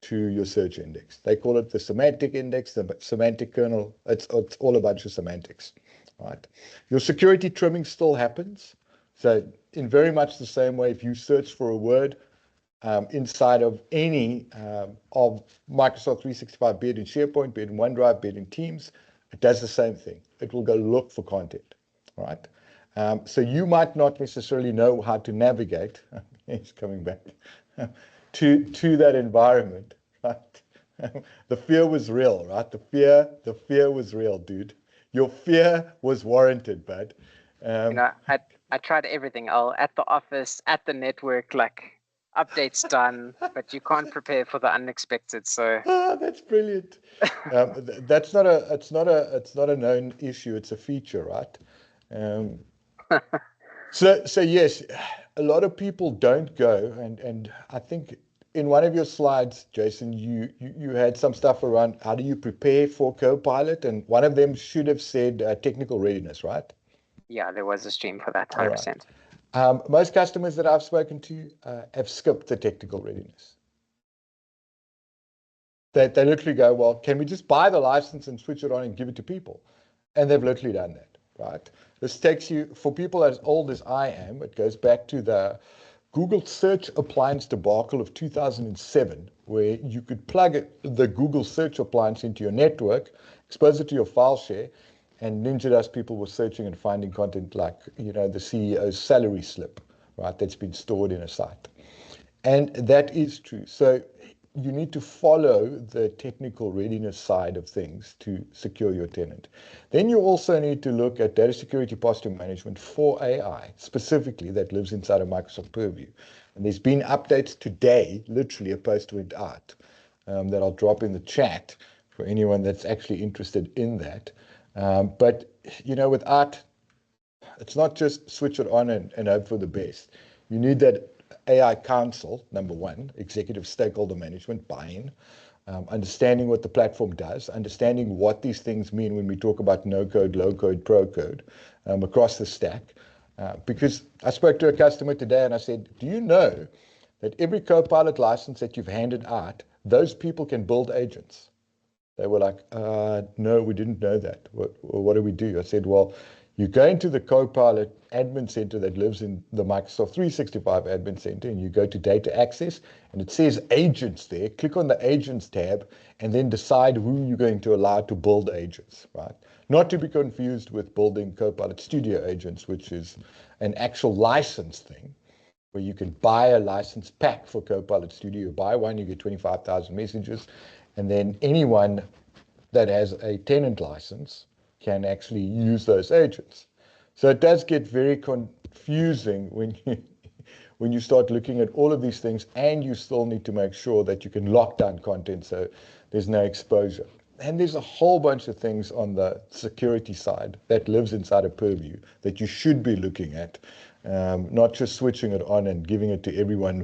to your search index. They call it the semantic index, the semantic kernel. It's all a bunch of semantics, right? Your security trimming still happens. So in very much the same way, if you search for a word inside of any of Microsoft 365, be it in SharePoint, be it in OneDrive, be it in Teams, it does the same thing. It will go look for content, right? So you might not necessarily know how to navigate, it's coming back, to that environment, right? The fear was real, right? The fear was real, dude. Your fear was warranted, bud. I tried everything. At the office, at the network, like updates done, but you can't prepare for the unexpected. So that's brilliant. It's not a known issue. It's a feature, right? So yes, a lot of people don't go, and I think in one of your slides, Jason, you had some stuff around how do you prepare for Copilot, and one of them should have said technical readiness, right? Yeah, there was a stream for that, 100%. Right. Most customers that I've spoken to have skipped the technical readiness. They literally go, well, can we just buy the license and switch it on and give it to people? And they've literally done that, right? This takes you, for people as old as I am, it goes back to the Google search appliance debacle of 2007, where you could plug the Google search appliance into your network, expose it to your file share, and Ninja Dust people were searching and finding content like, the CEO's salary slip, right, that's been stored in a site. And that is true. So you need to follow the technical readiness side of things to secure your tenant. Then you also need to look at data security posture management for AI, specifically that lives inside of Microsoft Purview. And there's been updates today, literally a post went out that I'll drop in the chat for anyone that's actually interested in that. But, you know, with art, it's not just switch it on and hope for the best. You need that AI council, number one, executive stakeholder management, buy-in, understanding what the platform does, understanding what these things mean when we talk about no-code, low-code, pro-code across the stack. Because I spoke to a customer today and I said, do you know that every Copilot license that you've handed out, those people can build agents? They were like, no, we didn't know that. What do we do? I said, well, you go into the Copilot admin center that lives in the Microsoft 365 admin center, and you go to data access, and it says agents there. Click on the agents tab, and then decide who you're going to allow to build agents, right? Not to be confused with building Copilot Studio agents, which is an actual license thing, where you can buy a license pack for Copilot Studio. You buy one, you get 25,000 messages, and then anyone that has a tenant license can actually use those agents. So it does get very confusing when you start looking at all of these things, and you still need to make sure that you can lock down content so there's no exposure. And there's a whole bunch of things on the security side that lives inside of Purview that you should be looking at, not just switching it on and giving it to everyone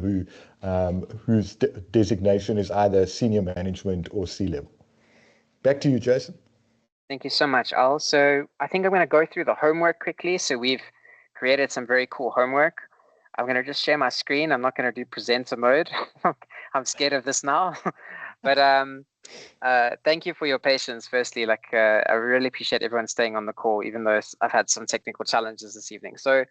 whose designation is either senior management or C-level. Back to you, Jason. Thank you so much, Al. So I think I'm going to go through the homework quickly. So we've created some very cool homework. I'm going to just share my screen. I'm not going to do presenter mode. I'm scared of this now. But thank you for your patience. Firstly, I really appreciate everyone staying on the call, even though I've had some technical challenges this evening. So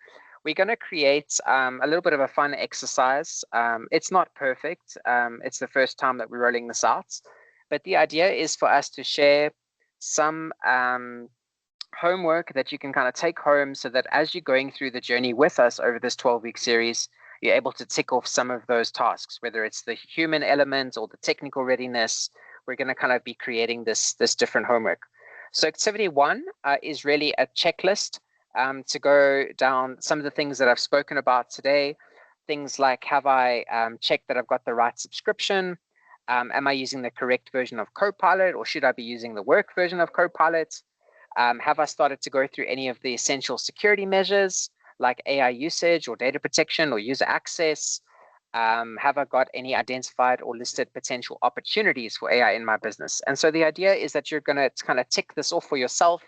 we're going to create a little bit of a fun exercise. It's not perfect. It's the first time that we're rolling this out. But the idea is for us to share some homework that you can kind of take home so that as you're going through the journey with us over this 12-week series, you're able to tick off some of those tasks, whether it's the human element or the technical readiness. We're going to kind of be creating this different homework. So activity 1 is really a checklist to go down some of the things that I've spoken about today. Things like, have I checked that I've got the right subscription? Am I using the correct version of Copilot, or should I be using the work version of Copilot? Have I started to go through any of the essential security measures like AI usage or data protection or user access? Have I got any identified or listed potential opportunities for AI in my business? And so the idea is that you're going to kind of tick this off for yourself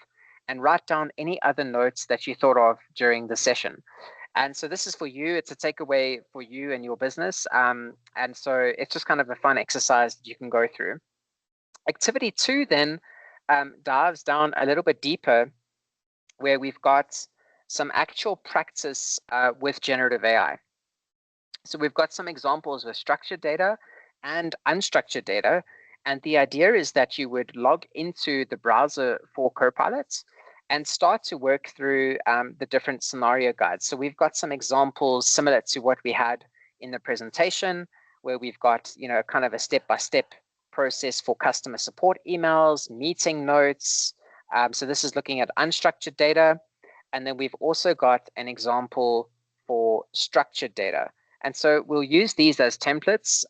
and write down any other notes that you thought of during the session. And so this is for you. It's a takeaway for you and your business. And so it's just kind of a fun exercise that you can go through. Activity 2 then dives down a little bit deeper, where we've got some actual practice with generative AI. So we've got some examples with structured data and unstructured data. And the idea is that you would log into the browser for Copilot and start to work through the different scenario guides. So we've got some examples similar to what we had in the presentation, where we've got, you know, kind of a step-by-step process for customer support emails, meeting notes. So this is looking at unstructured data. And then we've also got an example for structured data. And so we'll use these as templates.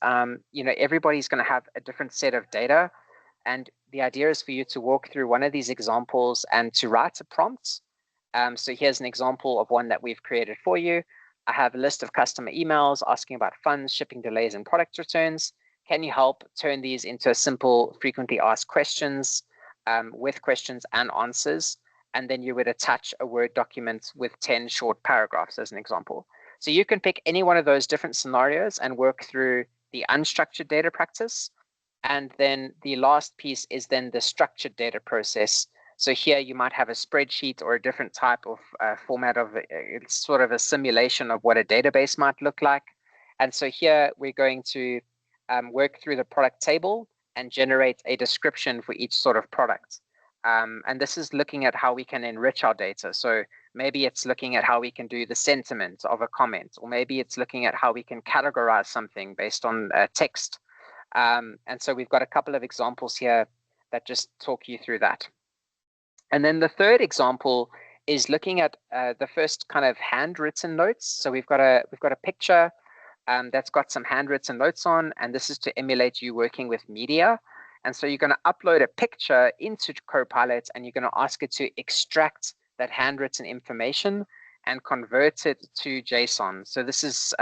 You know, everybody's going to have a different set of data. And the idea is for you to walk through one of these examples and to write a prompt. So here's an example of one that we've created for you. I have a list of customer emails asking about funds, shipping delays, and product returns. Can you help turn these into a simple frequently asked questions with questions and answers? And then you would attach a Word document with 10 short paragraphs as an example. So you can pick any one of those different scenarios and work through the unstructured data practice. And then the last piece is then the structured data process. So here you might have a spreadsheet or a different type of format of it's sort of a simulation of what a database might look like. And so here we're going to work through the product table and generate a description for each sort of product. And this is looking at how we can enrich our data. So maybe it's looking at how we can do the sentiment of a comment, or maybe it's looking at how we can categorize something based on text. And so we've got a couple of examples here that just talk you through that. And then the third example is looking at the first kind of handwritten notes. So we've got a picture that's got some handwritten notes on, and this is to emulate you working with media. And so you're going to upload a picture into Copilot, and you're going to ask it to extract that handwritten information and convert it to JSON. So this is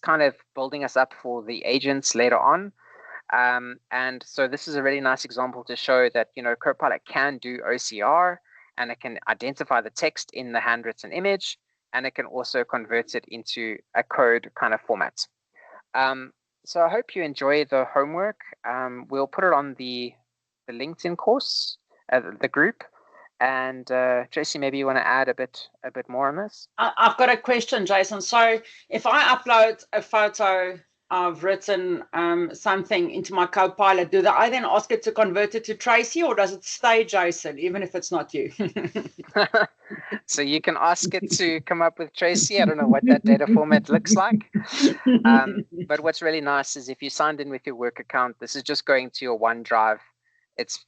kind of building us up for the agents later on. And so this is a really nice example to show that, you know, Copilot can do OCR, and it can identify the text in the handwritten image, and it can also convert it into a code kind of format. So I hope you enjoy the homework. We'll put it on the LinkedIn course, the group. And Tracy, maybe you want to add a bit more on this? I've got a question, Jason. So if I upload a photo, I've written something into my Copilot, do I then ask it to convert it to Tracy, or does it stay Jason, even if it's not you? So you can ask it to come up with Tracy. I don't know what that data format looks like. But what's really nice is if you signed in with your work account, this is just going to your OneDrive. It's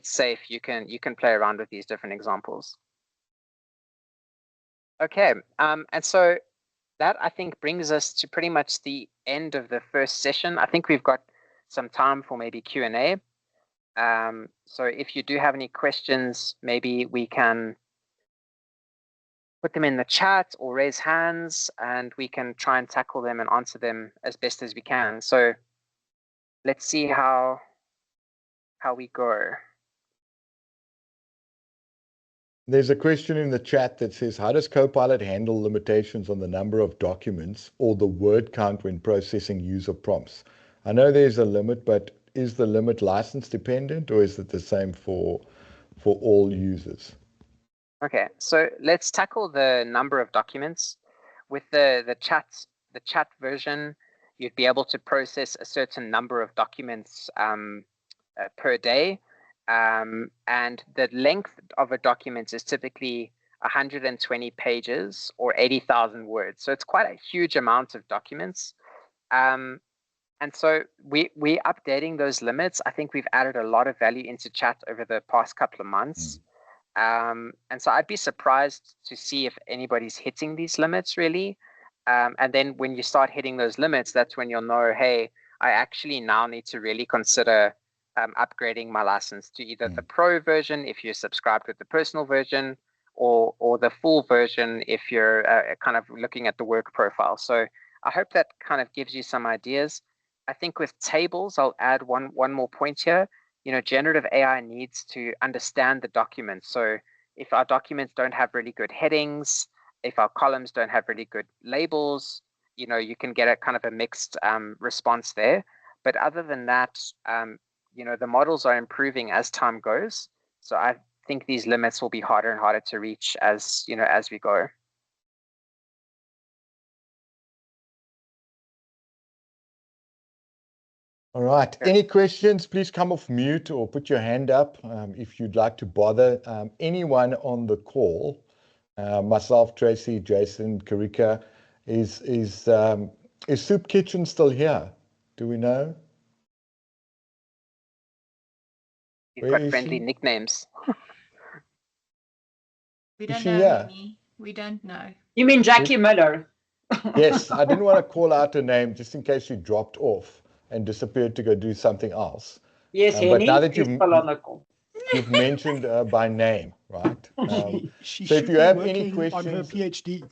safe. You can play around with these different examples. Okay, and so that, I think, brings us to pretty much the end of the first session. I think we've got some time for maybe Q&A. So if you do have any questions, maybe we can put them in the chat or raise hands, and we can try and tackle them and answer them as best as we can. So let's see how we go. There's a question in the chat that says, how does Copilot handle limitations on the number of documents or the word count when processing user prompts? I know there's a limit, but is the limit license dependent, or is it the same for all users? Okay, so let's tackle the number of documents. With the chat version, you'd be able to process a certain number of documents per day. And the length of a document is typically 120 pages or 80,000 words. So it's quite a huge amount of documents. And so we're updating those limits. I think we've added a lot of value into chat over the past couple of months. And so I'd be surprised to see if anybody's hitting these limits really. And then when you start hitting those limits, that's when you'll know, hey, I actually now need to really consider upgrading my license to either the Pro version if you're subscribed with the personal version, or the full version if you're kind of looking at the work profile. So I hope that kind of gives you some ideas. I think with tables, I'll add one more point here. You know, generative AI needs to understand the document. So if our documents don't have really good headings, if our columns don't have really good labels, you know, you can get a kind of a mixed response there. But other than that, you know, the models are improving as time goes. So I think these limits will be harder and harder to reach as, you know, as we go. All right. Any questions, please come off mute or put your hand up if you'd like to bother anyone on the call. Myself, Tracy, Jason, Karika. Is Soup Kitchen still here? Do we know? You've got friendly nicknames. We don't know, Mimi. We don't know. You mean Jackie Miller? Yes, I didn't want to call out her name just in case she dropped off and disappeared to go do something else. Yes, but now that you've mentioned her by name, right? She so should if you be have any working questions, on her PhD.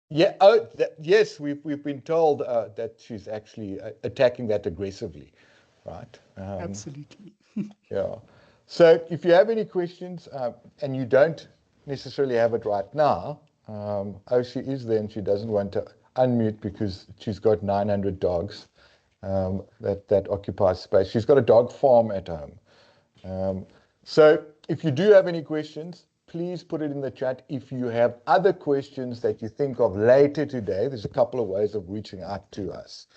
Yeah. Yes, we've been told that she's actually attacking that aggressively, right? Absolutely. Yeah. So if you have any questions and you don't necessarily have it right now, she is there and she doesn't want to unmute because she's got 900 dogs that occupies space. She's got a dog farm at home. So if you do have any questions, please put it in the chat. If you have other questions that you think of later today, there's a couple of ways of reaching out to us.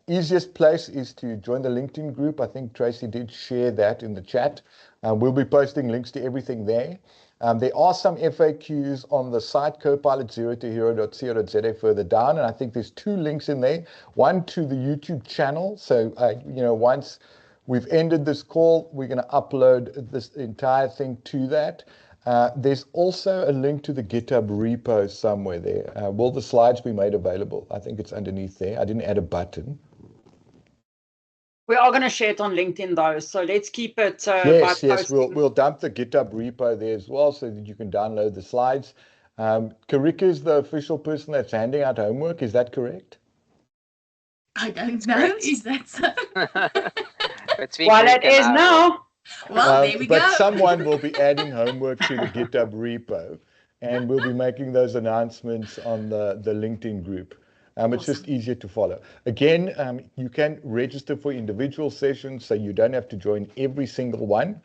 Easiest place is to join the LinkedIn group. I think Tracy did share that in the chat. We'll be posting links to everything there. There are some FAQs on the site copilot0tohero.co.za further down, and I think there's 2 links in there. One to the YouTube channel. So, once we've ended this call, we're going to upload this entire thing to that. There's also a link to the GitHub repo somewhere there. Will the slides be made available? I think it's underneath there. I didn't add a button. We are going to share it on LinkedIn though, so let's keep it Yes, by posting. we'll dump the GitHub repo there as well so that you can download the slides. Karika is the official person that's handing out homework. Is that correct? I don't know. Is that so? Well, it is now. Well, there we go. But someone will be adding homework to the GitHub repo, and we'll be making those announcements on the LinkedIn group. It's just easier to follow. Again, you can register for individual sessions, so you don't have to join every single one.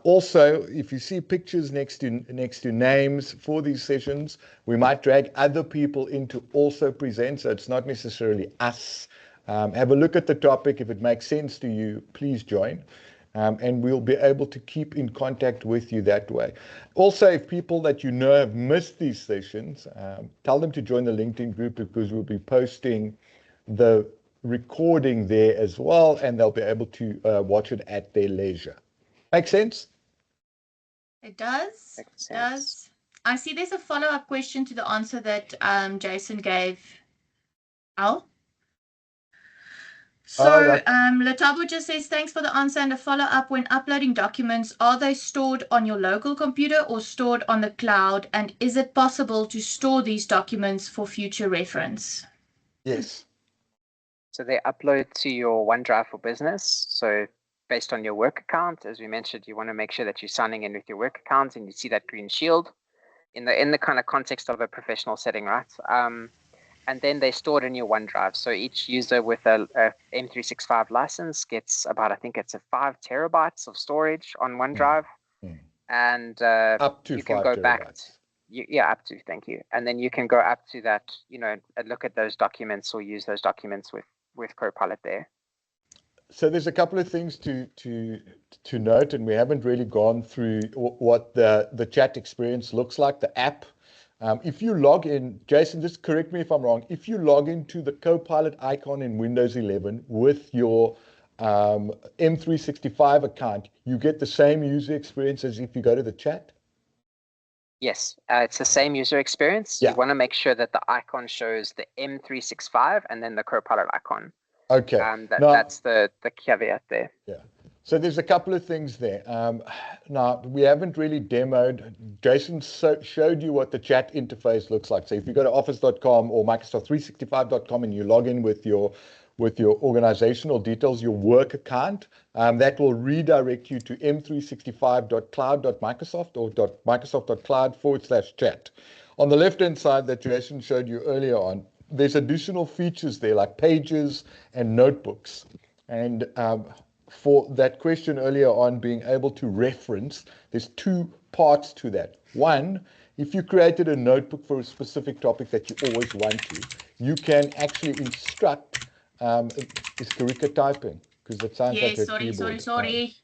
Also, if you see pictures next to names for these sessions, we might drag other people in to also present, so it's not necessarily us. Have a look at the topic. If it makes sense to you, please join. And we'll be able to keep in contact with you that way. Also, if people that you know have missed these sessions, tell them to join the LinkedIn group, because we'll be posting the recording there as well, and they'll be able to watch it at their leisure. Make sense? It does. It does. I see there's a follow-up question to the answer that Jason gave. Al? So Latabo just says, thanks for the answer, and a follow-up: when uploading documents, are they stored on your local computer or stored on the cloud? And is it possible to store these documents for future reference? Yes. So they upload to your OneDrive for Business. So based on your work account, as we mentioned, you want to make sure that you're signing in with your work account, and you see that green shield in the kind of context of a professional setting, right? And then they stored in your OneDrive. So each user with a M365 license gets about, I think it's 5 terabytes of storage on OneDrive. And up to you can 5 go terabytes. back. Yeah, up to, thank you. And then you can go up to that, look at those documents or use those documents with Copilot there. So there's a couple of things to note, and we haven't really gone through what the chat experience looks like, the app. If you log in, Jason, just correct me if I'm wrong. If you log into the Copilot icon in Windows 11 with your M365 account, you get the same user experience as if you go to the chat? Yes, it's the same user experience. Yeah. You want to make sure that the icon shows the M365 and then the Copilot icon. Okay. That's the caveat there. Yeah. So there's a couple of things there. Now, we haven't really demoed. Jason showed you what the chat interface looks like. So if you go to office.com or Microsoft365.com and you log in with your organizational details, your work account, that will redirect you to m365.cloud.microsoft or .microsoft.cloud/chat. On the left-hand side that Jason showed you earlier on, there's additional features there like pages and notebooks. And for that question earlier on, being able to reference, there's 2 parts to that. One, if you created a notebook for a specific topic that you always want to, you can actually instruct, is Karika typing? Because it sounds like her keyboard. Sorry.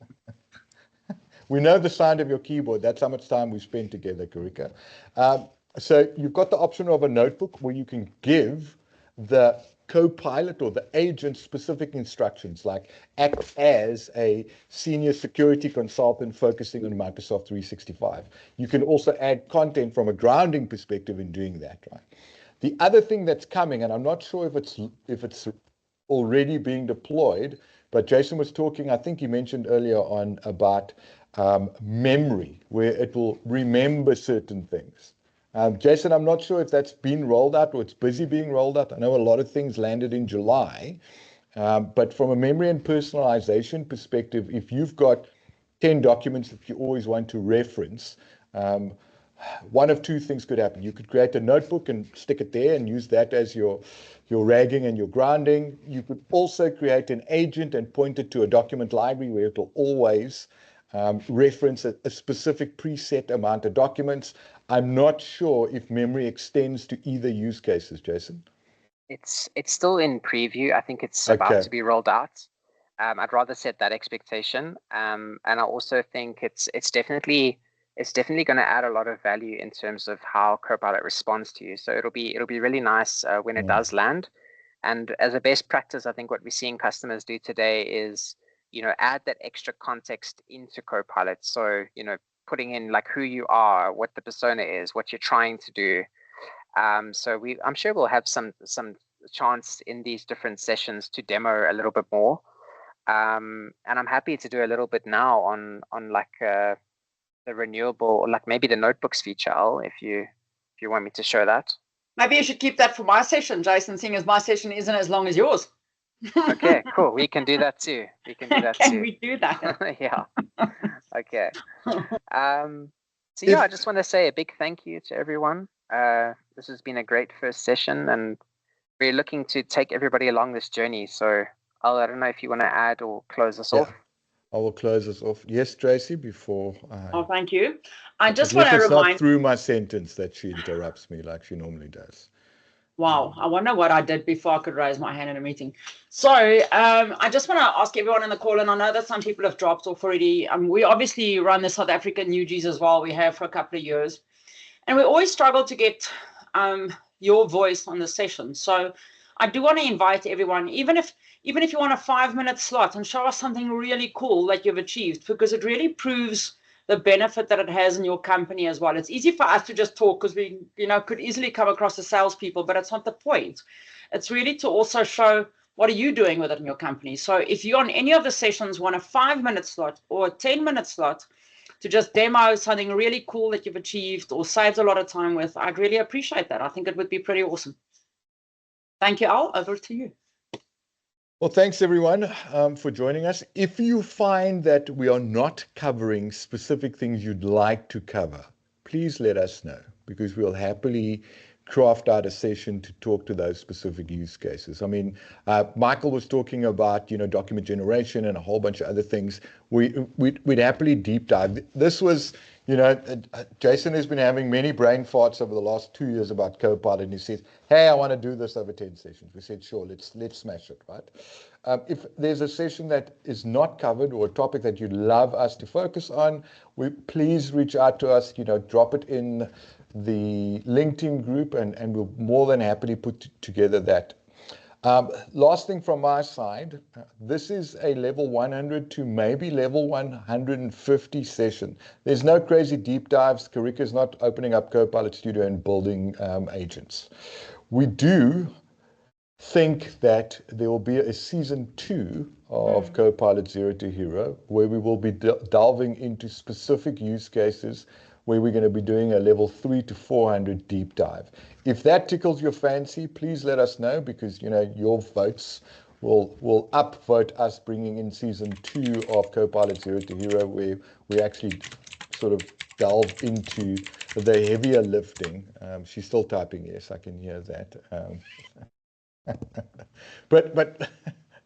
We know the sound of your keyboard. That's how much time we spent together, Karika. So you've got the option of a notebook where you can give the Copilot or the agent specific instructions, like act as a senior security consultant focusing on Microsoft 365. You can also add content from a grounding perspective in doing that, right? The other thing that's coming, and I'm not sure if it's already being deployed, but Jason was talking, I think he mentioned earlier on about memory, where it will remember certain things. Jason, I'm not sure if that's been rolled out or it's busy being rolled out. I know a lot of things landed in July, but from a memory and personalization perspective, if you've got 10 documents that you always want to reference, one of 2 things could happen. You could create a notebook and stick it there and use that as your ragging and your grounding. You could also create an agent and point it to a document library where it will always reference a specific preset amount of documents. I'm not sure if memory extends to either use cases, Jason. It's still in preview. I think it's about to be rolled out. I'd rather set that expectation. And I also think it's definitely it's definitely going to add a lot of value in terms of how Copilot responds to you. So it'll be really nice when it does land. And as a best practice, I think what we're seeing customers do today is, add that extra context into Copilot. So, putting in like who you are, what the persona is, what you're trying to do. So I'm sure we'll have some chance in these different sessions to demo a little bit more. And I'm happy to do a little bit now on like the renewable, like maybe the notebooks feature, Al, if you want me to show that. Maybe you should keep that for my session, Jason, seeing as my session isn't as long as yours. Okay, cool. We can do that too. Can we do that? Yeah. Okay. So yeah, I just want to say a big thank you to everyone. This has been a great first session, and we're looking to take everybody along this journey. So Al, I don't know if you want to add or close us off. I will close us off. Yes, Tracy, before Oh, thank you. I just want to it's remind... not through my sentence that she interrupts me like she normally does. Wow, I wonder what I did before I could raise my hand in a meeting. So I just want to ask everyone in the call, and I know that some people have dropped off already. We obviously run the South African UGs as well. We have for a couple of years. And we always struggle to get your voice on the session. So I do want to invite everyone, even if you want a 5-minute slot, and show us something really cool that you've achieved, because it really proves the benefit that it has in your company as well. It's easy for us to just talk because we, could easily come across as salespeople, but it's not the point. It's really to also show what are you doing with it in your company. So if you on any of the sessions want a 5-minute slot or a 10-minute slot to just demo something really cool that you've achieved or saved a lot of time with, I'd really appreciate that. I think it would be pretty awesome. Thank you, Al. Over to you. Well, thanks everyone for joining us. If you find that we are not covering specific things you'd like to cover, please let us know, because we'll happily craft out a session to talk to those specific use cases. I mean, Michael was talking about, document generation and a whole bunch of other things. We'd happily deep dive. This was, Jason has been having many brain farts over the last 2 years about Copilot, and he says, hey, I want to do this over 10 sessions. We said, sure, let's smash it, right? If there's a session that is not covered or a topic that you'd love us to focus on, please reach out to us, drop it in the LinkedIn group, and we'll more than happily put together that. Last thing from my side, this is a level 100 to maybe level 150 session. There's no crazy deep dives. Karika's not opening up Copilot Studio and building agents. We do think that there will be a season 2 of Copilot Zero to Hero, where we will be delving into specific use cases, where we're going to be doing a level 3 to 400 deep dive. If that tickles your fancy, please let us know, because your votes will upvote us bringing in season 2 of Copilot Zero to Hero, where we actually sort of delve into the heavier lifting. She's still typing yes, I can hear that. But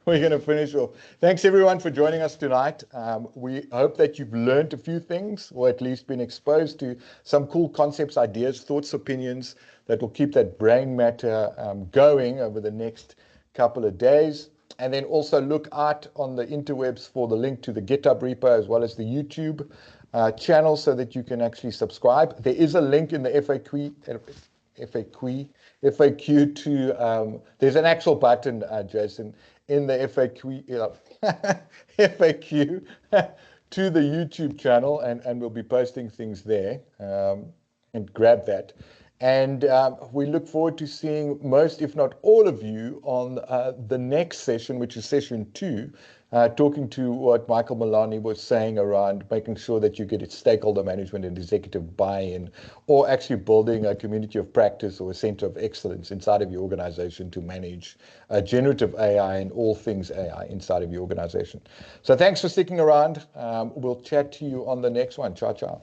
we're going to finish off. Thanks everyone for joining us tonight. We hope that you've learned a few things, or at least been exposed to some cool concepts, ideas, thoughts, opinions that will keep that brain matter going over the next couple of days. And then also look out on the interwebs for the link to the GitHub repo, as well as the YouTube channel, so that you can actually subscribe. There is a link in the FAQ to, there's an actual button, Jason, in the FAQ to the YouTube channel, and we'll be posting things there, and grab that. And we look forward to seeing most, if not all of you, on the next session, which is session 2, talking to what Michael Malani was saying around making sure that you get stakeholder management and executive buy-in, or actually building a community of practice or a center of excellence inside of your organization to manage generative AI and all things AI inside of your organization. So thanks for sticking around. We'll chat to you on the next one. Ciao, ciao.